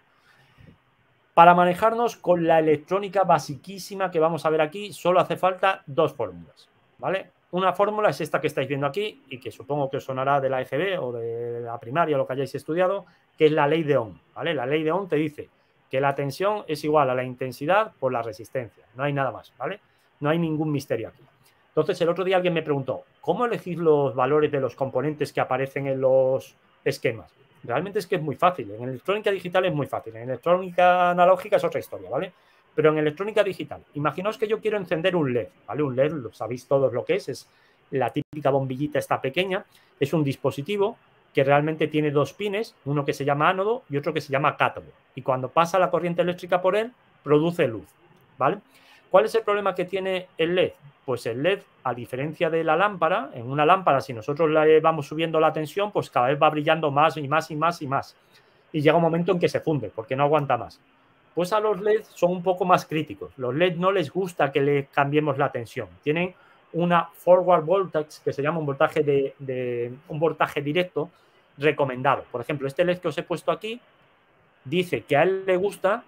para manejarnos con la electrónica basiquísima que vamos a ver aquí, solo hace falta dos fórmulas, ¿vale? Una fórmula es esta que estáis viendo aquí y que supongo que os sonará de la EGB o de la primaria, lo que hayáis estudiado, que es la ley de Ohm, ¿vale? La ley de Ohm te dice que la tensión es igual a la intensidad por la resistencia. No hay nada más, ¿vale? No hay ningún misterio aquí. Entonces, el otro día alguien me preguntó, ¿cómo elegís los valores de los componentes que aparecen en los esquemas? Realmente es que es muy fácil. En electrónica digital es muy fácil. En electrónica analógica es otra historia, ¿vale? Pero en electrónica digital, imaginaos que yo quiero encender un LED, ¿vale? Un LED, lo sabéis todos lo que es la típica bombillita esta pequeña. Es un dispositivo que realmente tiene dos pines, uno que se llama ánodo y otro que se llama cátodo. Y cuando pasa la corriente eléctrica por él, produce luz, ¿vale? ¿Cuál es el problema que tiene el LED? Pues el LED, a diferencia de la lámpara, en una lámpara, si nosotros le vamos subiendo la tensión, pues cada vez va brillando más y más y más y más. Y llega un momento en que se funde, porque no aguanta más. Pues a los LED son un poco más críticos. Los LED no les gusta que le cambiemos la tensión. Tienen una forward voltage, que se llama un voltaje directo recomendado. Por ejemplo, este LED que os he puesto aquí dice que a él le gusta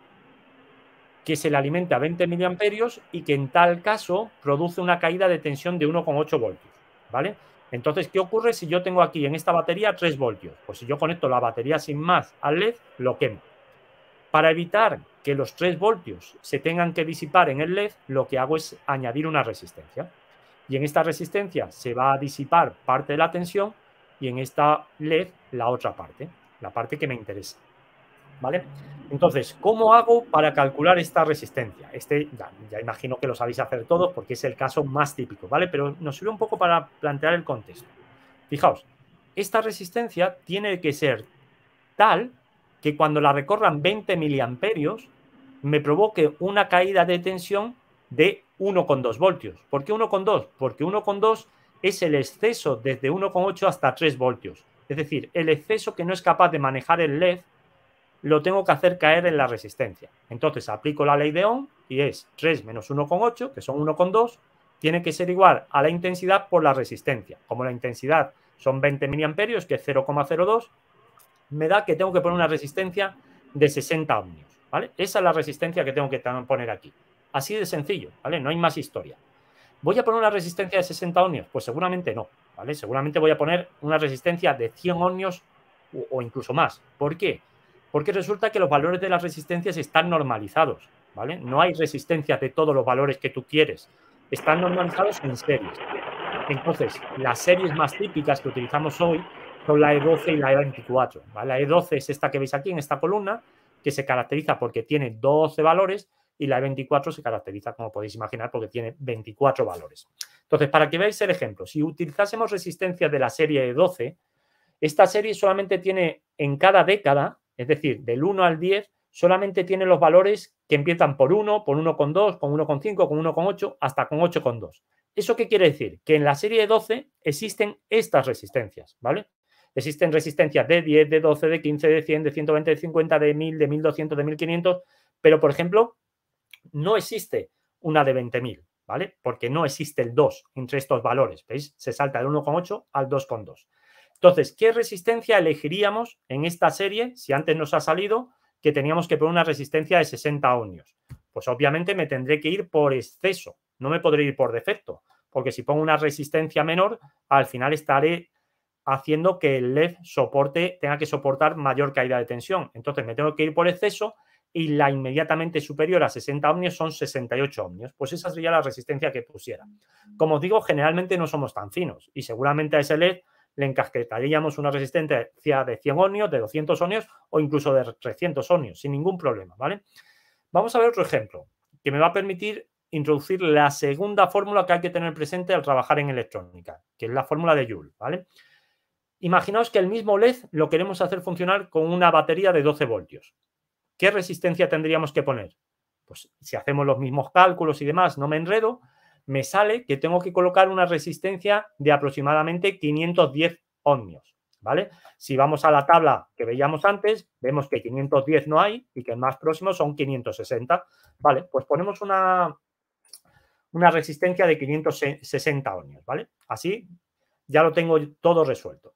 que se le alimente a 20 miliamperios y que en tal caso produce una caída de tensión de 1,8 voltios, ¿vale? Entonces, ¿qué ocurre si yo tengo aquí en esta batería 3 voltios? Pues si yo conecto la batería sin más al LED, lo quemo. Para evitar que los 3 voltios se tengan que disipar en el LED, lo que hago es añadir una resistencia. Y en esta resistencia se va a disipar parte de la tensión y en esta LED la otra parte, la parte que me interesa. ¿Vale? Entonces, ¿cómo hago para calcular esta resistencia? Ya imagino que lo sabéis hacer todos porque es el caso más típico, ¿vale? Pero nos sirve un poco para plantear el contexto. Fijaos, esta resistencia tiene que ser tal que cuando la recorran 20 miliamperios me provoque una caída de tensión de 1,2 voltios. ¿Por qué 1,2? Porque 1,2 es el exceso desde 1,8 hasta 3 voltios. Es decir, el exceso que no es capaz de manejar el LED lo tengo que hacer caer en la resistencia. Entonces aplico la ley de Ohm y es 3 menos 1,8, que son 1,2, tiene que ser igual a la intensidad por la resistencia. Como la intensidad son 20 miliamperios, que es 0,02, me da que tengo que poner una resistencia de 60 ohmios, ¿vale? Esa es la resistencia que tengo que poner aquí. Así de sencillo, ¿vale? No hay más historia. ¿Voy a poner una resistencia de 60 ohmios? Pues seguramente no, ¿vale? Seguramente voy a poner una resistencia de 100 ohmios o incluso más. ¿Por qué? Porque resulta que los valores de las resistencias están normalizados, ¿vale? No hay resistencias de todos los valores que tú quieres. Están normalizados en series. Entonces, las series más típicas que utilizamos hoy son la E12 y la E24, ¿vale? La E12 es esta que veis aquí en esta columna, que se caracteriza porque tiene 12 valores, y la E24 se caracteriza, como podéis imaginar, porque tiene 24 valores. Entonces, para que veáis el ejemplo, si utilizásemos resistencias de la serie E12, esta serie solamente tiene en cada década, es decir, del 1 al 10, solamente tiene los valores que empiezan por 1, por 1,2, con 1,5, con 1,8, hasta con 8,2. ¿Eso qué quiere decir? Que en la serie 12 existen estas resistencias, ¿vale? Existen resistencias de 10, de 12, de 15, de 100, de 120, de 50, de 1000, de 1200, de 1500, pero, por ejemplo, no existe una de 20.000, ¿vale? Porque no existe el 2 entre estos valores, ¿veis? Se salta del 1,8 al 2,2. Entonces, ¿qué resistencia elegiríamos en esta serie si antes nos ha salido que teníamos que poner una resistencia de 60 ohmios? Pues obviamente me tendré que ir por exceso, no me podré ir por defecto, porque si pongo una resistencia menor, al final estaré haciendo que el LED tenga que soportar mayor caída de tensión. Entonces me tengo que ir por exceso y la inmediatamente superior a 60 ohmios son 68 ohmios. Pues esa sería la resistencia que pusiera. Como os digo, generalmente no somos tan finos y seguramente a ese LED le encasquetaríamos una resistencia de 100 ohmios, de 200 ohmios o incluso de 300 ohmios, sin ningún problema, ¿vale? Vamos a ver otro ejemplo que me va a permitir introducir la segunda fórmula que hay que tener presente al trabajar en electrónica, que es la fórmula de Joule, ¿vale? Imaginaos que el mismo LED lo queremos hacer funcionar con una batería de 12 voltios. ¿Qué resistencia tendríamos que poner? Pues si hacemos los mismos cálculos y demás, no me enredo, me sale que tengo que colocar una resistencia de aproximadamente 510 ohmios, ¿vale? Si vamos a la tabla que veíamos antes, vemos que 510 no hay y que el más próximo son 560, ¿vale? Pues ponemos una resistencia de 560 ohmios, ¿vale? Así ya lo tengo todo resuelto.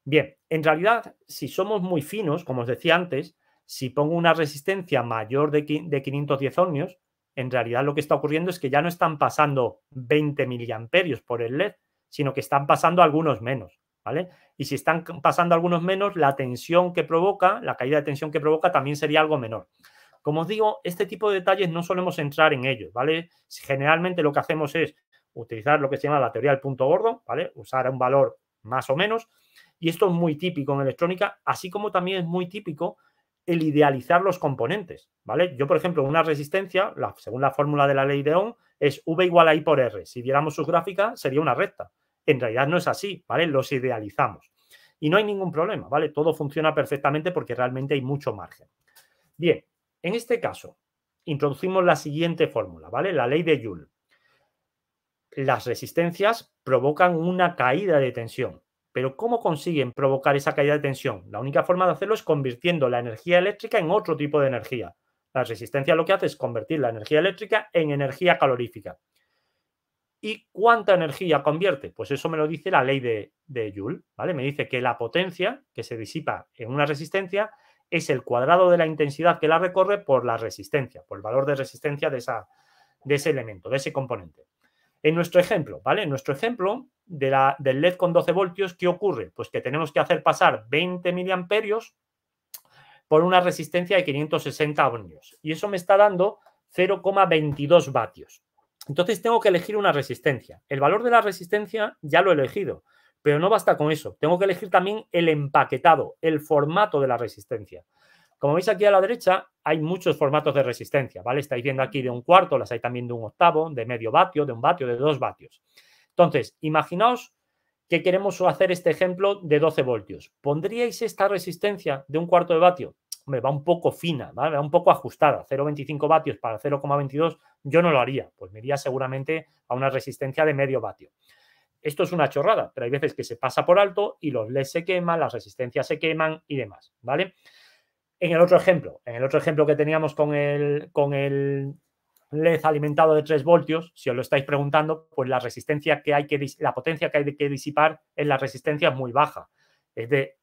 Bien, en realidad, si somos muy finos, como os decía antes, si pongo una resistencia mayor de 510 ohmios, en realidad lo que está ocurriendo es que ya no están pasando 20 miliamperios por el LED, sino que están pasando algunos menos, ¿vale? Y si están pasando algunos menos, la tensión que provoca, la caída de tensión que provoca también sería algo menor. Como os digo, este tipo de detalles no solemos entrar en ellos, ¿vale? Generalmente lo que hacemos es utilizar lo que se llama la teoría del punto gordo, ¿vale? Usar un valor más o menos. Y esto es muy típico en electrónica, así como también es muy típico el idealizar los componentes, ¿vale? Yo, por ejemplo, una resistencia, según la fórmula de la ley de Ohm, es V igual a I por R. Si viéramos su gráfica, sería una recta. En realidad no es así, ¿vale? Los idealizamos. Y no hay ningún problema, ¿vale? Todo funciona perfectamente porque realmente hay mucho margen. Bien, en este caso, introducimos la siguiente fórmula, ¿vale? La ley de Joule. Las resistencias provocan una caída de tensión. Pero ¿cómo consiguen provocar esa caída de tensión? La única forma de hacerlo es convirtiendo la energía eléctrica en otro tipo de energía. La resistencia lo que hace es convertir la energía eléctrica en energía calorífica. ¿Y cuánta energía convierte? Pues eso me lo dice la ley de Joule, ¿vale? Me dice que la potencia que se disipa en una resistencia es el cuadrado de la intensidad que la recorre por la resistencia, por el valor de resistencia de ese elemento, de ese componente. En nuestro ejemplo, ¿vale? En nuestro ejemplo del LED con 12 voltios, ¿qué ocurre? Pues que tenemos que hacer pasar 20 miliamperios por una resistencia de 560 ohmios. Y eso me está dando 0,22 vatios. Entonces tengo que elegir una resistencia. El valor de la resistencia ya lo he elegido, pero no basta con eso. Tengo que elegir también el empaquetado, el formato de la resistencia. Como veis aquí a la derecha, hay muchos formatos de resistencia, ¿vale? Estáis viendo aquí de 1/4, las hay también de 1/8, de medio vatio, de 1 vatio, de 2 vatios. Entonces, imaginaos que queremos hacer este ejemplo de 12 voltios. ¿Pondríais esta resistencia de 1/4 de vatio? Hombre, va un poco fina, ¿vale? Va un poco ajustada. 0,25 vatios para 0,22 yo no lo haría. Pues me iría seguramente a una resistencia de medio vatio. Esto es una chorrada, pero hay veces que se pasa por alto y los LEDs se queman, las resistencias se queman y demás, ¿vale? En el otro ejemplo que teníamos con el LED alimentado de 3 voltios, si os lo estáis preguntando, pues la resistencia que hay la potencia que hay que disipar en la resistencia es muy baja, es de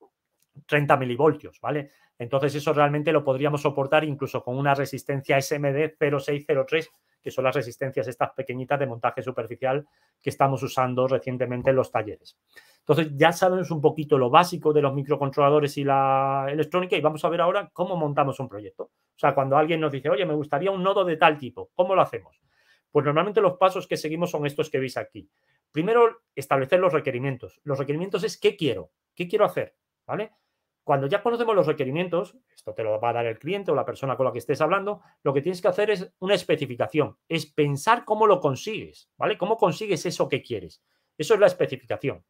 30 milivoltios, ¿vale? Entonces eso realmente lo podríamos soportar incluso con una resistencia SMD 0603, que son las resistencias estas pequeñitas de montaje superficial que estamos usando recientemente en los talleres. Entonces ya sabemos un poquito lo básico de los microcontroladores y la electrónica y vamos a ver ahora cómo montamos un proyecto. O sea, cuando alguien nos dice, oye, me gustaría un nodo de tal tipo, ¿cómo lo hacemos? Pues normalmente los pasos que seguimos son estos que veis aquí. Primero, establecer los requerimientos. Los requerimientos es ¿qué quiero? ¿Qué quiero hacer? ¿Vale? Cuando ya conocemos los requerimientos, esto te lo va a dar el cliente o la persona con la que estés hablando, lo que tienes que hacer es una especificación, es pensar cómo lo consigues, ¿vale? ¿Cómo consigues eso que quieres? Eso es la especificación.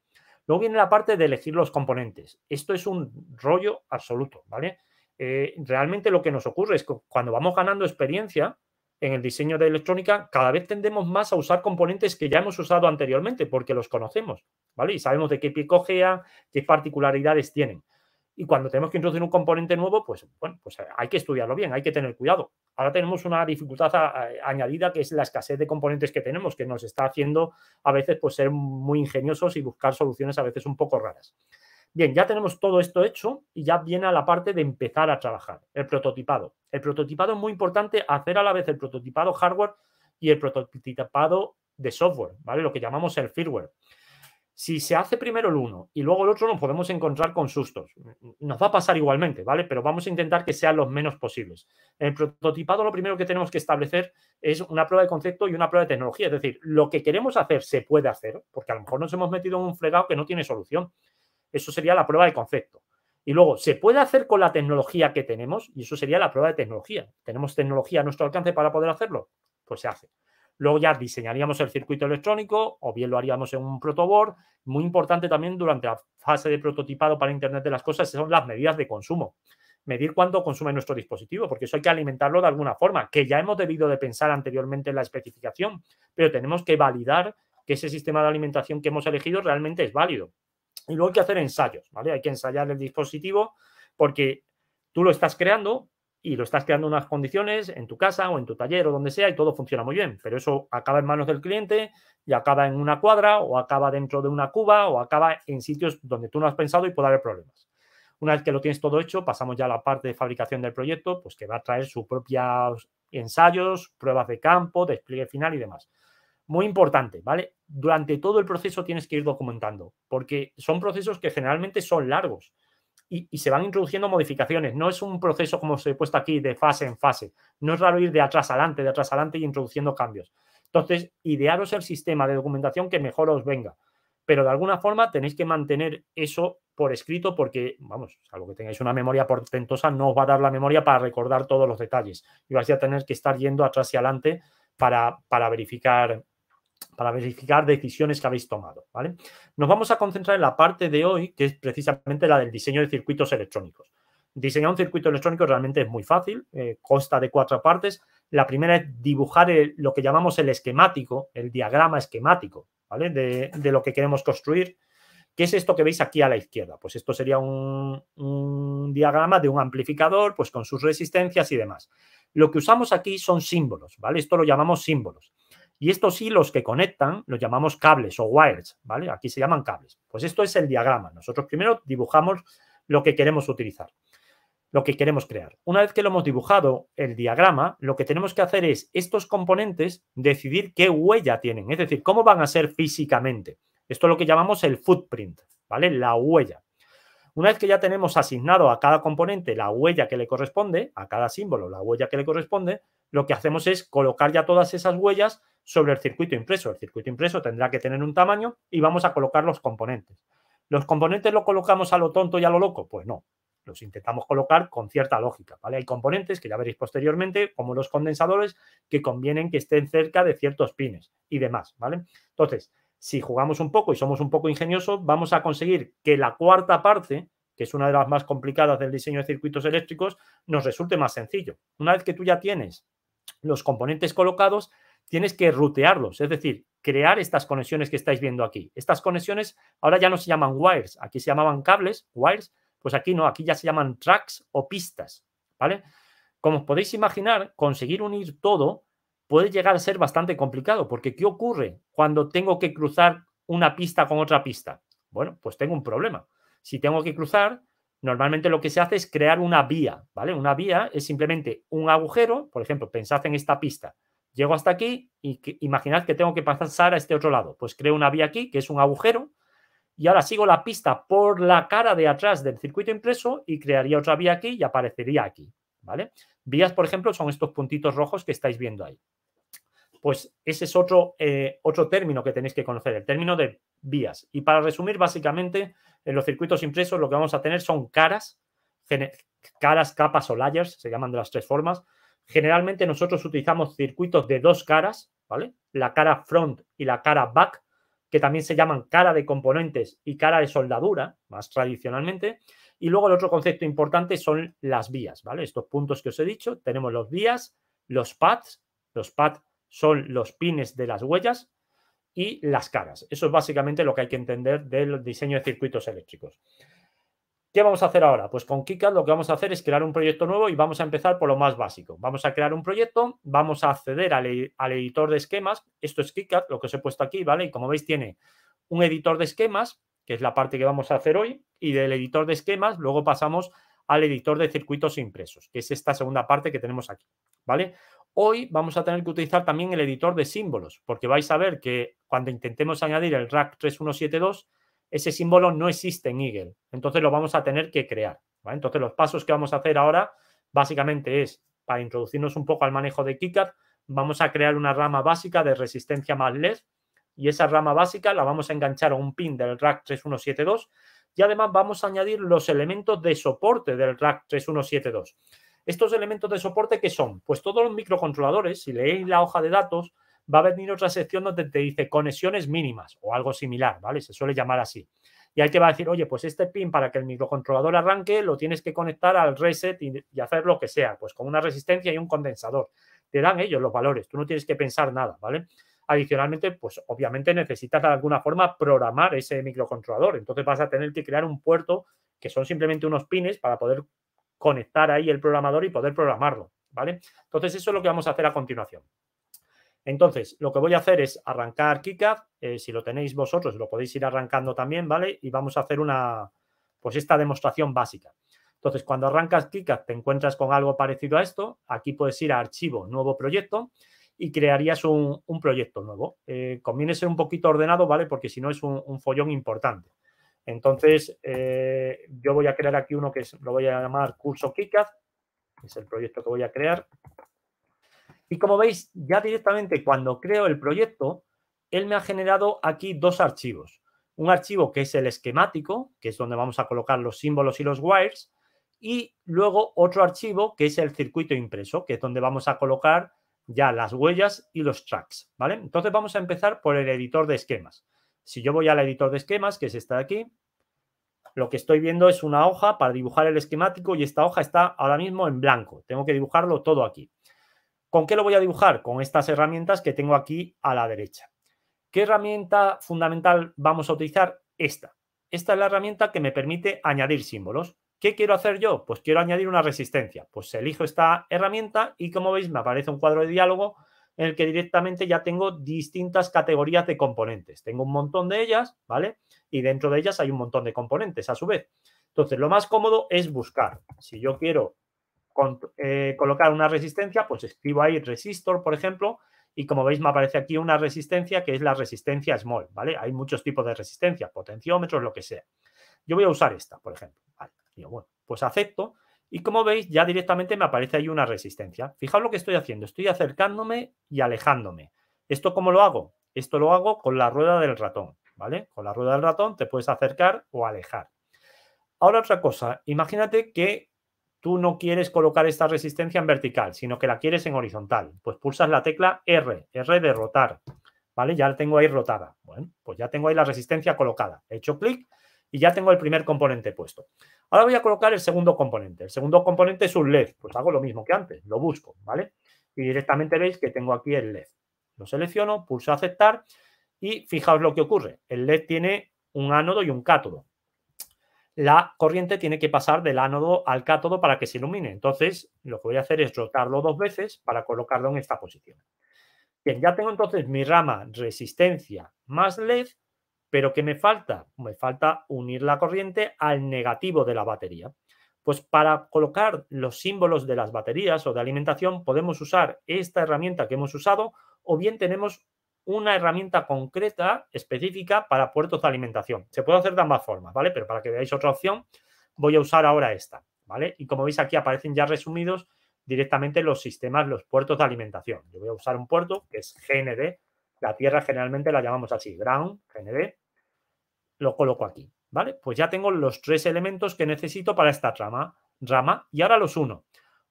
Luego viene la parte de elegir los componentes. Esto es un rollo absoluto, ¿vale? Realmente lo que nos ocurre es que cuando vamos ganando experiencia en el diseño de electrónica, cada vez tendemos más a usar componentes que ya hemos usado anteriormente porque los conocemos, ¿vale? Y sabemos de qué pie cojea, qué particularidades tienen. Y cuando tenemos que introducir un componente nuevo, pues bueno, pues hay que estudiarlo bien, hay que tener cuidado. Ahora tenemos una dificultad añadida que es la escasez de componentes que tenemos, que nos está haciendo a veces pues ser muy ingeniosos y buscar soluciones a veces un poco raras. Bien, ya tenemos todo esto hecho y ya viene a la parte de empezar a trabajar, el prototipado. El prototipado es muy importante, hacer a la vez el prototipado hardware y el prototipado de software, ¿vale? Lo que llamamos el firmware. Si se hace primero el uno y luego el otro, nos podemos encontrar con sustos. Nos va a pasar igualmente, ¿vale? Pero vamos a intentar que sean los menos posibles. En el prototipado lo primero que tenemos que establecer es una prueba de concepto y una prueba de tecnología. Es decir, lo que queremos hacer se puede hacer, porque a lo mejor nos hemos metido en un fregado que no tiene solución. Eso sería la prueba de concepto. Y luego, ¿se puede hacer con la tecnología que tenemos? Y eso sería la prueba de tecnología. ¿Tenemos tecnología a nuestro alcance para poder hacerlo? Pues se hace. Luego ya diseñaríamos el circuito electrónico o bien lo haríamos en un protoboard. Muy importante también durante la fase de prototipado para Internet de las cosas son las medidas de consumo. Medir cuánto consume nuestro dispositivo, porque eso hay que alimentarlo de alguna forma, que ya hemos debido de pensar anteriormente en la especificación, pero tenemos que validar que ese sistema de alimentación que hemos elegido realmente es válido. Y luego hay que hacer ensayos, ¿vale? Hay que ensayar el dispositivo porque tú lo estás creando y lo estás creando en unas condiciones en tu casa o en tu taller o donde sea y todo funciona muy bien, pero eso acaba en manos del cliente y acaba en una cuadra o acaba dentro de una cuba o acaba en sitios donde tú no has pensado y puede haber problemas. Una vez que lo tienes todo hecho, pasamos ya a la parte de fabricación del proyecto, pues que va a traer sus propios ensayos, pruebas de campo, despliegue final y demás. Muy importante, ¿vale? Durante todo el proceso tienes que ir documentando, porque son procesos que generalmente son largos y se van introduciendo modificaciones. No es un proceso como se he puesto aquí de fase en fase. No es raro ir de atrás adelante y introduciendo cambios. Entonces, idearos el sistema de documentación que mejor os venga. Pero de alguna forma tenéis que mantener eso por escrito porque, vamos, salvo que tengáis una memoria portentosa, no os va a dar la memoria para recordar todos los detalles. Y vais a tener que estar yendo atrás y adelante para verificar decisiones que habéis tomado, ¿vale? Nos vamos a concentrar en la parte de hoy, que es precisamente la del diseño de circuitos electrónicos. Diseñar un circuito electrónico realmente es muy fácil, consta de 4 partes. La primera es dibujar lo que llamamos el esquemático, el diagrama esquemático, ¿vale? De lo que queremos construir. ¿Qué es esto que veis aquí a la izquierda? Pues esto sería un diagrama de un amplificador, pues con sus resistencias y demás. Lo que usamos aquí son símbolos, ¿vale? Esto lo llamamos símbolos. Y estos hilos que conectan los llamamos cables o wires, ¿vale? Aquí se llaman cables. Pues esto es el diagrama. Nosotros primero dibujamos lo que queremos utilizar, lo que queremos crear. Una vez que lo hemos dibujado, el diagrama, lo que tenemos que hacer es estos componentes decidir qué huella tienen, es decir, cómo van a ser físicamente. Esto es lo que llamamos el footprint, ¿vale? La huella. Una vez que ya tenemos asignado a cada componente la huella que le corresponde, a cada símbolo la huella que le corresponde, lo que hacemos es colocar ya todas esas huellas sobre el circuito impreso. El circuito impreso tendrá que tener un tamaño y vamos a colocar los componentes. ¿Los componentes los colocamos a lo tonto y a lo loco? Pues no, los intentamos colocar con cierta lógica, ¿vale? Hay componentes, que ya veréis posteriormente, como los condensadores, que convienen que estén cerca de ciertos pines y demás, ¿vale? Entonces, si jugamos un poco y somos un poco ingeniosos, vamos a conseguir que la cuarta parte, que es una de las más complicadas del diseño de circuitos eléctricos, nos resulte más sencillo. Una vez que tú ya tienes los componentes colocados, tienes que rutearlos, es decir, crear estas conexiones que estáis viendo aquí. Estas conexiones ahora ya no se llaman wires, aquí se llamaban cables, wires, pues aquí no, aquí ya se llaman tracks o pistas, ¿vale? Como os podéis imaginar, conseguir unir todo puede llegar a ser bastante complicado, porque ¿qué ocurre cuando tengo que cruzar una pista con otra pista? Bueno, pues tengo un problema. Si tengo que cruzar, normalmente lo que se hace es crear una vía, ¿vale? Una vía es simplemente un agujero, por ejemplo, pensad en esta pista. Llego hasta aquí y imaginad que tengo que pasar a este otro lado. Pues creo una vía aquí, que es un agujero, y ahora sigo la pista por la cara de atrás del circuito impreso y crearía otra vía aquí y aparecería aquí, ¿vale? Vías, por ejemplo, son estos puntitos rojos que estáis viendo ahí. Pues ese es otro término que tenéis que conocer, el término de vías. Y para resumir, básicamente, en los circuitos impresos lo que vamos a tener son caras, capas o layers, se llaman de las tres formas. Generalmente nosotros utilizamos circuitos de dos caras, ¿vale? La cara front y la cara back, que también se llaman cara de componentes y cara de soldadura, más tradicionalmente. Y luego el otro concepto importante son las vías, ¿vale? Estos puntos que os he dicho, tenemos los vías, los pads son los pines de las huellas y las caras. Eso es básicamente lo que hay que entender del diseño de circuitos eléctricos. ¿Qué vamos a hacer ahora? Pues con KiCad lo que vamos a hacer es crear un proyecto nuevo y vamos a empezar por lo más básico. Vamos a crear un proyecto, vamos a acceder al editor de esquemas. Esto es KiCad, lo que os he puesto aquí, ¿vale? Y como veis tiene un editor de esquemas, que es la parte que vamos a hacer hoy, y del editor de esquemas luego pasamos al editor de circuitos impresos, que es esta segunda parte que tenemos aquí, ¿vale? Hoy vamos a tener que utilizar también el editor de símbolos, porque vais a ver que cuando intentemos añadir el rack 3172, ese símbolo no existe en Eagle. Entonces lo vamos a tener que crear, ¿vale? Entonces los pasos que vamos a hacer ahora básicamente es, para introducirnos un poco al manejo de KiCad, vamos a crear una rama básica de resistencia más LED y esa rama básica la vamos a enganchar a un pin del rack 3172 y además vamos a añadir los elementos de soporte del rack 3172. ¿Estos elementos de soporte qué son? Pues todos los microcontroladores, si leéis la hoja de datos, va a venir otra sección donde te dice conexiones mínimas o algo similar, ¿vale? Se suele llamar así. Y ahí te va a decir, oye, pues este pin para que el microcontrolador arranque lo tienes que conectar al reset y hacer lo que sea, pues con una resistencia y un condensador. Te dan ellos los valores, tú no tienes que pensar nada, ¿vale? Adicionalmente, pues obviamente necesitas de alguna forma programar ese microcontrolador. Entonces vas a tener que crear un puerto que son simplemente unos pines para poder conectar ahí el programador y poder programarlo, ¿vale? Entonces eso es lo que vamos a hacer a continuación. Entonces, lo que voy a hacer es arrancar KiCad. Si lo tenéis vosotros, lo podéis ir arrancando también, ¿vale? Y vamos a hacer pues esta demostración básica. Entonces, cuando arrancas KiCad, te encuentras con algo parecido a esto. Aquí puedes ir a Archivo, Nuevo Proyecto y crearías un proyecto nuevo. Conviene ser un poquito ordenado, ¿vale? Porque si no es un follón importante. Entonces, yo voy a crear aquí uno que lo voy a llamar Curso KiCad. Es el proyecto que voy a crear. Y como veis, ya directamente cuando creo el proyecto, él me ha generado aquí dos archivos. Un archivo que es el esquemático, que es donde vamos a colocar los símbolos y los wires, y luego otro archivo que es el circuito impreso, que es donde vamos a colocar ya las huellas y los tracks, ¿vale? Entonces vamos a empezar por el editor de esquemas. Si yo voy al editor de esquemas, que es esta de aquí, lo que estoy viendo es una hoja para dibujar el esquemático y esta hoja está ahora mismo en blanco. Tengo que dibujarlo todo aquí. ¿Con qué lo voy a dibujar? Con estas herramientas que tengo aquí a la derecha. ¿Qué herramienta fundamental vamos a utilizar? Esta. Esta es la herramienta que me permite añadir símbolos. ¿Qué quiero hacer yo? Pues quiero añadir una resistencia. Pues elijo esta herramienta y como veis me aparece un cuadro de diálogo en el que directamente ya tengo distintas categorías de componentes. Tengo un montón de ellas, ¿vale? Y dentro de ellas hay un montón de componentes a su vez. Entonces lo más cómodo es buscar. Si yo quiero colocar una resistencia, pues escribo ahí resistor, por ejemplo, y como veis me aparece aquí una resistencia que es la resistencia small, ¿vale? Hay muchos tipos de resistencia, potenciómetros, lo que sea. Yo voy a usar esta, por ejemplo. Vale. Digo, bueno, pues acepto. Y como veis, ya directamente me aparece ahí una resistencia. Fijaos lo que estoy haciendo. Estoy acercándome y alejándome. ¿Esto cómo lo hago? Esto lo hago con la rueda del ratón, ¿vale? Con la rueda del ratón te puedes acercar o alejar. Ahora otra cosa. Imagínate que tú no quieres colocar esta resistencia en vertical, sino que la quieres en horizontal. Pues pulsas la tecla R, R de rotar, ¿vale? Ya la tengo ahí rotada. Bueno, pues ya tengo ahí la resistencia colocada. He hecho clic y ya tengo el primer componente puesto. Ahora voy a colocar el segundo componente. El segundo componente es un LED. Pues hago lo mismo que antes, lo busco, ¿vale? Y directamente veis que tengo aquí el LED. Lo selecciono, pulso aceptar y fijaos lo que ocurre. El LED tiene un ánodo y un cátodo. La corriente tiene que pasar del ánodo al cátodo para que se ilumine. Entonces, lo que voy a hacer es rotarlo 2 veces para colocarlo en esta posición. Bien, ya tengo entonces mi rama resistencia más LED, pero ¿qué me falta? Me falta unir la corriente al negativo de la batería. Pues para colocar los símbolos de las baterías o de alimentación podemos usar esta herramienta que hemos usado o bien tenemos una herramienta concreta, específica para puertos de alimentación. Se puede hacer de ambas formas, ¿vale? Pero para que veáis otra opción, voy a usar ahora esta, ¿vale? Y como veis aquí aparecen ya resumidos directamente los sistemas, los puertos de alimentación. Yo voy a usar un puerto que es GND. La tierra generalmente la llamamos así, ground, GND. Lo coloco aquí, ¿vale? Pues ya tengo los 3 elementos que necesito para esta rama y ahora los uno.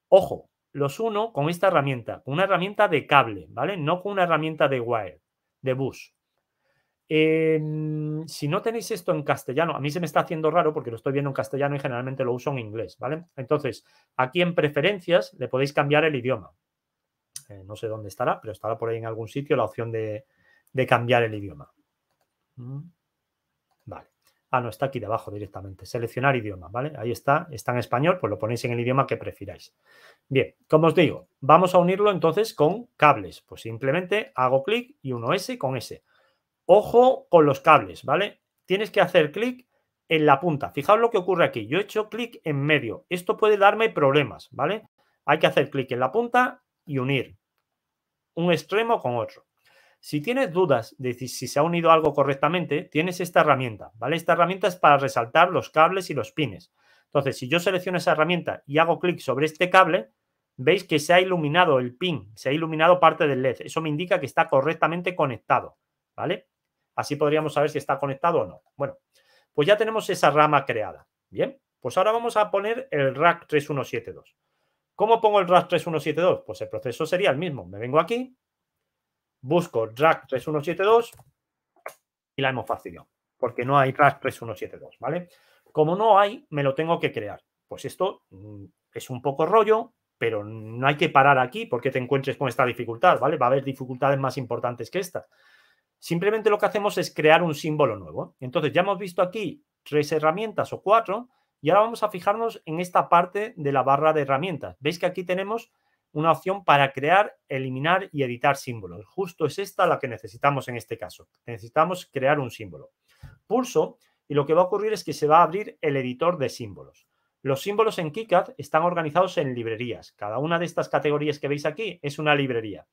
Ojo, los uno con esta herramienta, con una herramienta de cable, ¿vale? No con una herramienta de wire, de bus. Si no tenéis esto en castellano, a mí se me está haciendo raro porque lo estoy viendo en castellano y generalmente lo uso en inglés, ¿vale? Entonces, aquí en preferencias le podéis cambiar el idioma. No sé dónde estará, pero estará por ahí en algún sitio la opción de cambiar el idioma. Vale. Ah, no, está aquí debajo directamente. Seleccionar idioma, ¿vale? Ahí está en español, pues lo ponéis en el idioma que prefiráis. Bien, como os digo, vamos a unirlo entonces con cables. Pues simplemente hago clic y uno S con S. Ojo con los cables, ¿vale? Tienes que hacer clic en la punta. Fijaos lo que ocurre aquí. Yo he hecho clic en medio. Esto puede darme problemas, ¿vale? Hay que hacer clic en la punta y unir un extremo con otro. Si tienes dudas de si se ha unido algo correctamente, tienes esta herramienta, ¿vale? Esta herramienta es para resaltar los cables y los pines. Entonces, si yo selecciono esa herramienta y hago clic sobre este cable, veis que se ha iluminado el pin, se ha iluminado parte del LED. Eso me indica que está correctamente conectado, ¿vale? Así podríamos saber si está conectado o no. Bueno, pues ya tenemos esa rama creada. Bien, pues ahora vamos a poner el rack 3172. ¿Cómo pongo el rack 3172? Pues el proceso sería el mismo. Me vengo aquí, busco rack 3172 y la hemos fastidiado, porque no hay rack 3172, ¿vale? Como no hay, me lo tengo que crear. Pues esto es un poco rollo, pero no hay que parar aquí porque te encuentres con esta dificultad, ¿vale? Va a haber dificultades más importantes que esta. Simplemente lo que hacemos es crear un símbolo nuevo. Entonces ya hemos visto aquí 3 herramientas o 4 y ahora vamos a fijarnos en esta parte de la barra de herramientas. Veis que aquí tenemos una opción para crear, eliminar y editar símbolos. Justo es esta la que necesitamos en este caso. Necesitamos crear un símbolo. Pulso y lo que va a ocurrir es que se va a abrir el editor de símbolos. Los símbolos en KiCad están organizados en librerías. Cada una de estas categorías que veis aquí es una librería.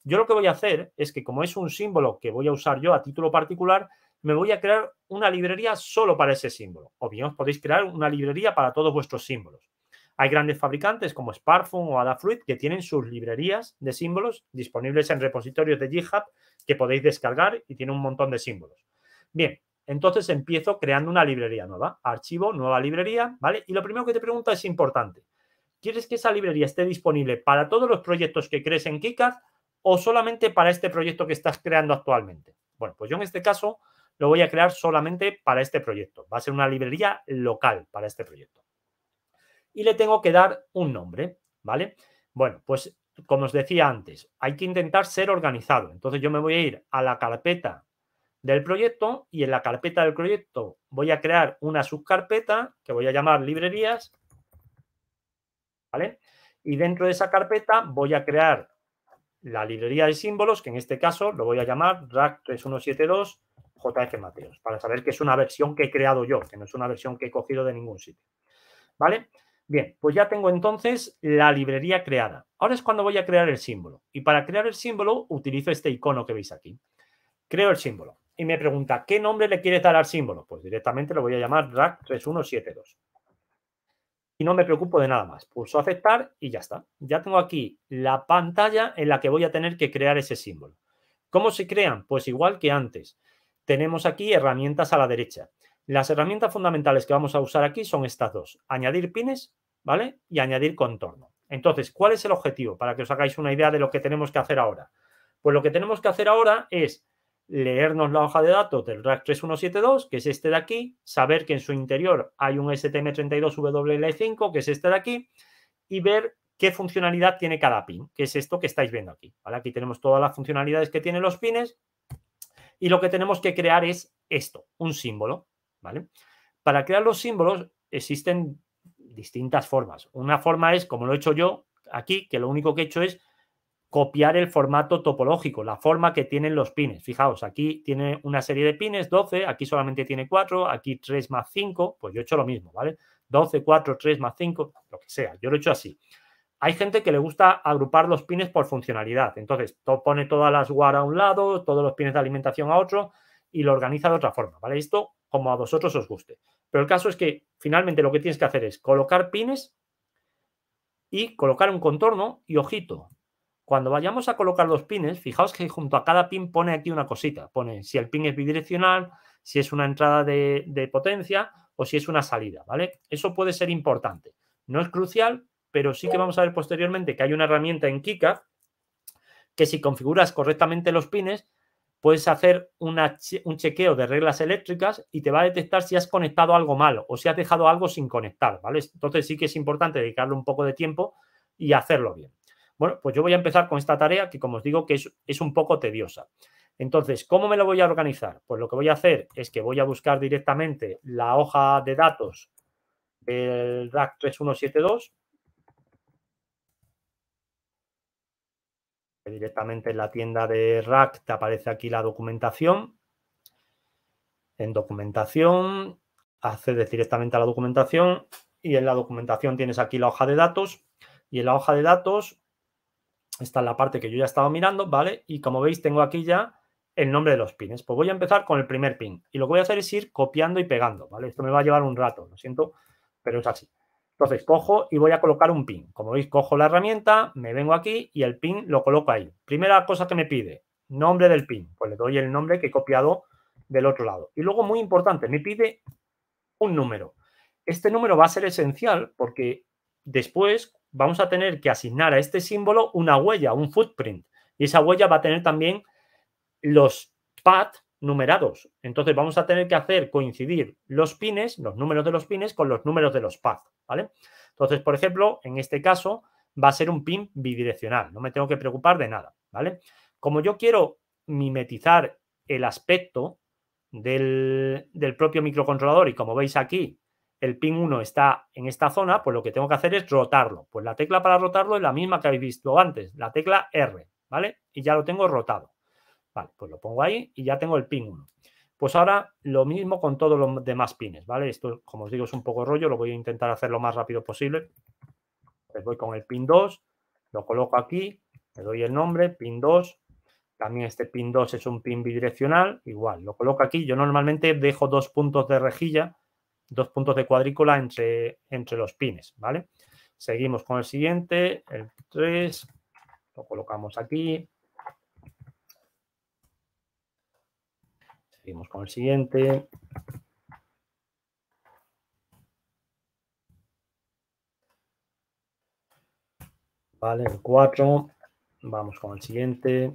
Yo lo que voy a hacer es que como es un símbolo que voy a usar yo a título particular, me voy a crear una librería solo para ese símbolo. O bien os podéis crear una librería para todos vuestros símbolos. Hay grandes fabricantes como Sparfun o Adafruit que tienen sus librerías de símbolos disponibles en repositorios de GitHub que podéis descargar y tiene un montón de símbolos. Bien, entonces empiezo creando una librería nueva. Archivo, nueva librería, ¿vale? Y lo primero que te pregunta es importante. ¿Quieres que esa librería esté disponible para todos los proyectos que crees en KiCad o solamente para este proyecto que estás creando actualmente? Bueno, pues yo en este caso lo voy a crear solamente para este proyecto. Va a ser una librería local para este proyecto. Y le tengo que dar un nombre, ¿vale? Bueno, pues como os decía antes, hay que intentar ser organizado. Entonces yo me voy a ir a la carpeta del proyecto y en la carpeta del proyecto voy a crear una subcarpeta que voy a llamar librerías, ¿vale? Y dentro de esa carpeta voy a crear la librería de símbolos, que en este caso lo voy a llamar rack 3172 JF Mateos, para saber que es una versión que he creado yo, que no es una versión que he cogido de ningún sitio, ¿vale? Bien, pues ya tengo entonces la librería creada. Ahora es cuando voy a crear el símbolo. Y para crear el símbolo utilizo este icono que veis aquí. Creo el símbolo. y me pregunta, ¿qué nombre le quieres dar al símbolo? Pues directamente lo voy a llamar RAC3172. Y no me preocupo de nada más. Pulso aceptar y ya está. Ya tengo aquí la pantalla en la que voy a tener que crear ese símbolo. ¿Cómo se crean? Pues igual que antes. Tenemos aquí herramientas a la derecha. Las herramientas fundamentales que vamos a usar aquí son estas dos. Añadir pines, ¿vale? Y añadir contorno. Entonces, ¿cuál es el objetivo? Para que os hagáis una idea de lo que tenemos que hacer ahora. Pues lo que tenemos que hacer ahora es leernos la hoja de datos del RAC3172, que es este de aquí, saber que en su interior hay un STM32WL5, que es este de aquí, y ver qué funcionalidad tiene cada pin, que es esto que estáis viendo aquí. ¿Vale? Aquí tenemos todas las funcionalidades que tienen los pines y lo que tenemos que crear es esto, un símbolo. ¿Vale? Para crear los símbolos existen distintas formas. Una forma es, como lo he hecho yo aquí, que lo único que he hecho es copiar el formato topológico, la forma que tienen los pines. Fijaos, aquí tiene una serie de pines, 12, aquí solamente tiene 4, aquí 3 más 5, pues yo he hecho lo mismo, ¿vale? 12, 4, 3 más 5, lo que sea, yo lo he hecho así. Hay gente que le gusta agrupar los pines por funcionalidad, entonces pone todas las WAR a un lado, todos los pines de alimentación a otro y lo organiza de otra forma, ¿vale? Esto como a vosotros os guste. Pero el caso es que finalmente lo que tienes que hacer es colocar pines y colocar un contorno y ojito. Cuando vayamos a colocar los pines, fijaos que junto a cada pin pone aquí una cosita. Pone si el pin es bidireccional, si es una entrada de potencia o si es una salida, ¿vale? Eso puede ser importante. No es crucial, pero sí que vamos a ver posteriormente que hay una herramienta en KiCad que si configuras correctamente los pines, puedes hacer un chequeo de reglas eléctricas y te va a detectar si has conectado algo mal o si has dejado algo sin conectar, ¿vale? Entonces sí que es importante dedicarle un poco de tiempo y hacerlo bien. Bueno, pues yo voy a empezar con esta tarea que, como os digo, que es un poco tediosa. Entonces, ¿cómo me lo voy a organizar? Pues lo que voy a hacer es que voy a buscar directamente la hoja de datos del RAC3172, directamente en la tienda de RAC te aparece aquí la documentación. En documentación, accedes directamente a la documentación y en la documentación tienes aquí la hoja de datos y en la hoja de datos está en la parte que yo ya estaba mirando, ¿vale? Y como veis tengo aquí ya el nombre de los pines. Pues voy a empezar con el primer pin y lo que voy a hacer es ir copiando y pegando, ¿vale? Esto me va a llevar un rato, lo siento, pero es así. Entonces cojo y voy a colocar un pin. Como veis, cojo la herramienta, me vengo aquí y el pin lo coloco ahí. Primera cosa que me pide, nombre del pin. Pues le doy el nombre que he copiado del otro lado. Y luego, muy importante, me pide un número. Este número va a ser esencial porque después vamos a tener que asignar a este símbolo una huella, un footprint. Y esa huella va a tener también los pads numerados. Entonces vamos a tener que hacer coincidir los pines, los números de los pines, con los números de los pads, ¿vale? Entonces, por ejemplo, en este caso va a ser un pin bidireccional. No me tengo que preocupar de nada, ¿vale? Como yo quiero mimetizar el aspecto del propio microcontrolador y como veis aquí, el pin 1 está en esta zona, pues lo que tengo que hacer es rotarlo. Pues la tecla para rotarlo es la misma que habéis visto antes, la tecla R, ¿vale? Y ya lo tengo rotado. Vale, pues lo pongo ahí y ya tengo el pin 1. Pues ahora lo mismo con todos los demás pines, ¿vale? Esto, como os digo, es un poco rollo, lo voy a intentar hacer lo más rápido posible. Pues voy con el pin 2, lo coloco aquí, le doy el nombre, pin 2. También este pin 2 es un pin bidireccional, igual, lo coloco aquí. Yo normalmente dejo 2 puntos de rejilla, 2 puntos de cuadrícula entre los pines, ¿vale? Seguimos con el siguiente, el 3, lo colocamos aquí. Seguimos con el siguiente. Vale, el 4. Vamos con el siguiente.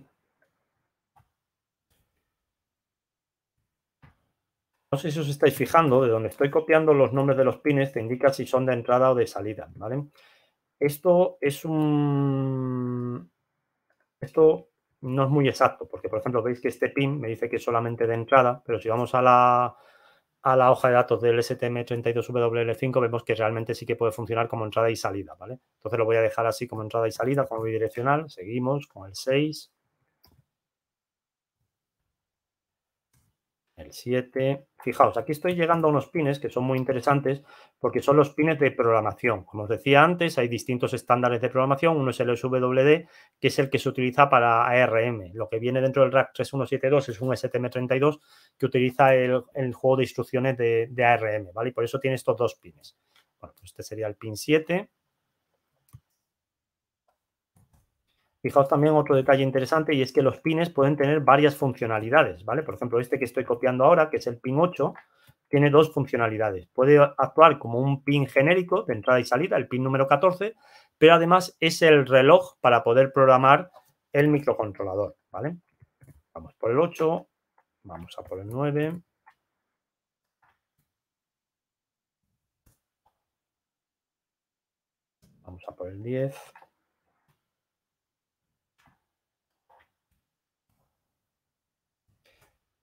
No sé si os estáis fijando, de donde estoy copiando los nombres de los pines te indica si son de entrada o de salida, ¿vale? Esto no es muy exacto, porque, por ejemplo, veis que este pin me dice que es solamente de entrada, pero si vamos a la hoja de datos del STM32WL5 vemos que realmente sí que puede funcionar como entrada y salida, ¿vale? Entonces lo voy a dejar así como entrada y salida, como bidireccional. Seguimos con el 6. el 7. Fijaos, aquí estoy llegando a unos pines que son muy interesantes porque son los pines de programación. Como os decía antes, hay distintos estándares de programación. Uno es el SWD, que es el que se utiliza para ARM. Lo que viene dentro del RAC 3172 es un STM32 que utiliza el juego de instrucciones de ARM, ¿vale? Y por eso tiene estos dos pines. Bueno, pues este sería el pin 7. Fijaos también otro detalle interesante y es que los pines pueden tener varias funcionalidades, ¿vale? Por ejemplo, este que estoy copiando ahora, que es el pin 8, tiene dos funcionalidades. Puede actuar como un pin genérico de entrada y salida, el pin número 14, pero además es el reloj para poder programar el microcontrolador, ¿vale? Vamos por el 8, vamos a por el 9. Vamos a por el 10.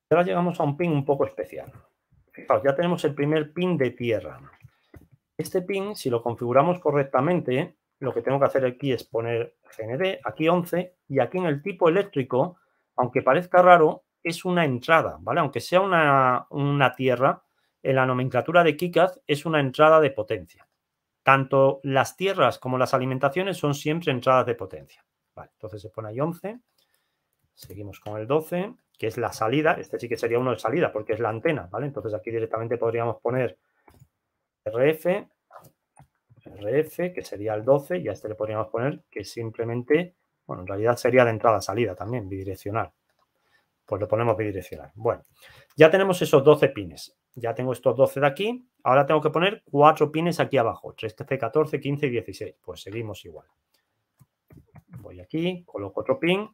Ahora llegamos a un pin un poco especial. Fijaos, ya tenemos el primer pin de tierra. Este pin, si lo configuramos correctamente, lo que tengo que hacer aquí es poner GND, aquí 11, y aquí en el tipo eléctrico, aunque parezca raro, es una entrada, ¿vale? Aunque sea una tierra, en la nomenclatura de KiCad es una entrada de potencia. Tanto las tierras como las alimentaciones son siempre entradas de potencia. Vale, entonces se pone ahí 11. Seguimos con el 12, que es la salida. Este sí que sería uno de salida porque es la antena, ¿vale? Entonces aquí directamente podríamos poner RF, que sería el 12, y a este le podríamos poner que simplemente, bueno, en realidad sería de entrada-salida también, bidireccional. Pues le ponemos bidireccional. Bueno, ya tenemos esos 12 pines. Ya tengo estos 12 de aquí. Ahora tengo que poner 4 pines aquí abajo. 13, 14, 15 y 16. Pues seguimos igual. Voy aquí, coloco otro pin.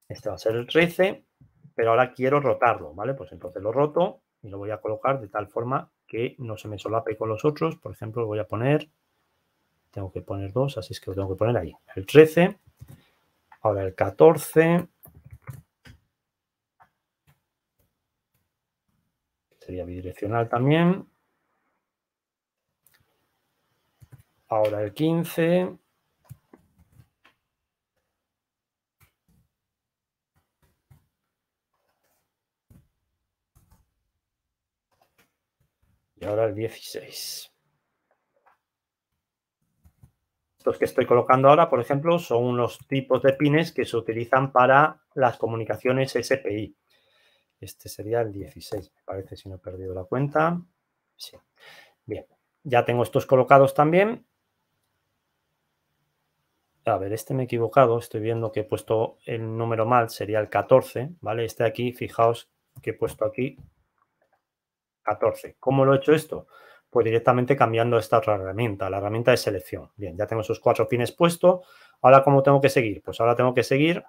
Este va a ser el 13, pero ahora quiero rotarlo, ¿vale? Pues entonces lo roto y lo voy a colocar de tal forma que no se me solape con los otros. Por ejemplo, lo voy a poner, tengo que poner 2, así es que lo tengo que poner ahí. El 13, ahora el 14, sería bidireccional también. Ahora el 15. Y ahora el 16. Estos que estoy colocando ahora, por ejemplo, son unos tipos de pines que se utilizan para las comunicaciones SPI. Este sería el 16, me parece, si no he perdido la cuenta. Sí. Bien, ya tengo estos colocados también. A ver, este me he equivocado, estoy viendo que he puesto el número mal, sería el 14, ¿vale? Este de aquí, fijaos que he puesto aquí 14. ¿Cómo lo he hecho esto? Pues directamente cambiando esta otra herramienta, la herramienta de selección. Bien, ya tengo esos 4 pines puestos. Ahora, ¿cómo tengo que seguir? Pues ahora tengo que seguir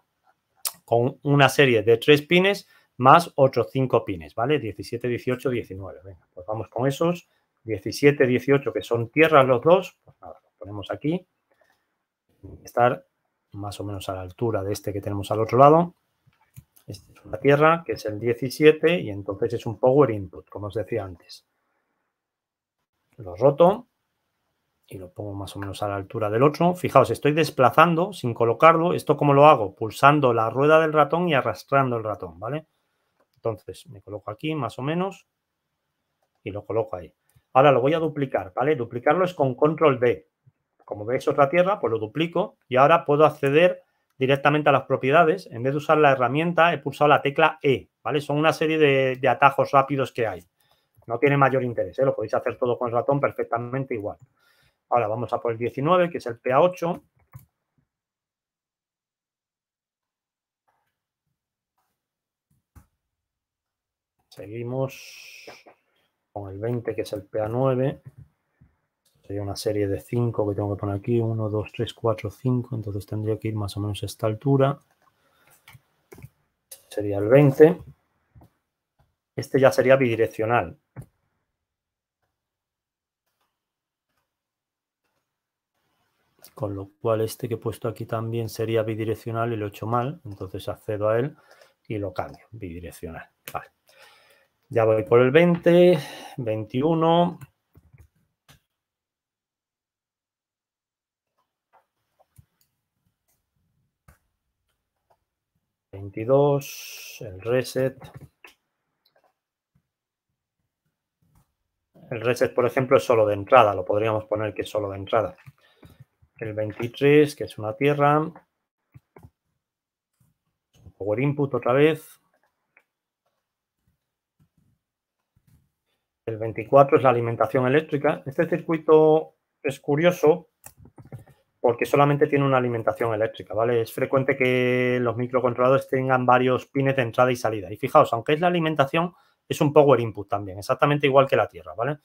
con una serie de 3 pines más otros 5 pines, ¿vale? 17, 18, 19. Venga, pues vamos con esos. 17, 18, que son tierras los dos. Pues nada, los ponemos aquí. Estar más o menos a la altura de este que tenemos al otro lado. Esta es una tierra, que es el 17, y entonces es un power input, como os decía antes. Lo roto y lo pongo más o menos a la altura del otro. Fijaos, estoy desplazando sin colocarlo. ¿Esto cómo lo hago? Pulsando la rueda del ratón y arrastrando el ratón, ¿vale? Entonces me coloco aquí más o menos y lo coloco ahí. Ahora lo voy a duplicar, ¿vale? Duplicarlo es con control D. Como veis otra tierra, pues lo duplico y ahora puedo acceder directamente a las propiedades. En vez de usar la herramienta, he pulsado la tecla E, ¿vale? Son una serie de atajos rápidos que hay. No tiene mayor interés, ¿eh? Lo podéis hacer todo con el ratón perfectamente igual. Ahora vamos a por el 19, que es el PA8. Seguimos con el 20, que es el PA9. Sería una serie de 5 que tengo que poner aquí. 1, 2, 3, 4, 5. Entonces tendría que ir más o menos a esta altura. Sería el 20. Este ya sería bidireccional. Con lo cual este que he puesto aquí también sería bidireccional y lo he hecho mal. Entonces accedo a él y lo cambio. Bidireccional. Vale. Ya voy por el 20, 21. 22, el reset. El reset, por ejemplo, es solo de entrada, lo podríamos poner que es solo de entrada. El 23, que es una tierra. Power input otra vez. El 24 es la alimentación eléctrica. Este circuito es curioso porque solamente tiene una alimentación eléctrica, ¿vale? Es frecuente que los microcontroladores tengan varios pines de entrada y salida. Y fijaos, aunque es la alimentación, es un power input también, exactamente igual que la Tierra, ¿vale?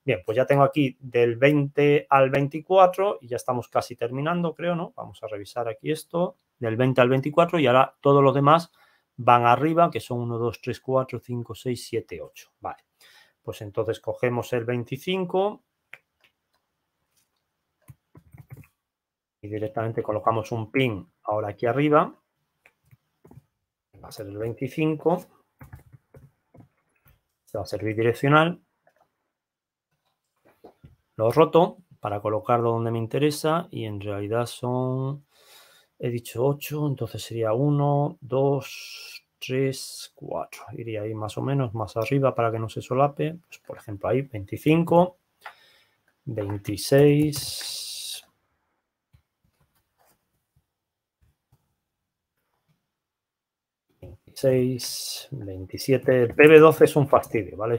Bien, pues ya tengo aquí del 20 al 24 y ya estamos casi terminando, creo, ¿no? Vamos a revisar aquí esto, del 20 al 24 y ahora todos los demás van arriba, que son 1, 2, 3, 4, 5, 6, 7, 8. Vale, pues entonces cogemos el 25 y directamente colocamos un pin ahora aquí arriba. Va a ser el 25. Se va a ser bidireccional. Lo roto para colocarlo donde me interesa y en realidad son, he dicho 8, entonces sería 1, 2, 3, 4. Iría ahí más o menos más arriba para que no se solape. Pues por ejemplo ahí 25, 26, 26, 27. El PB12 es un fastidio, ¿vale?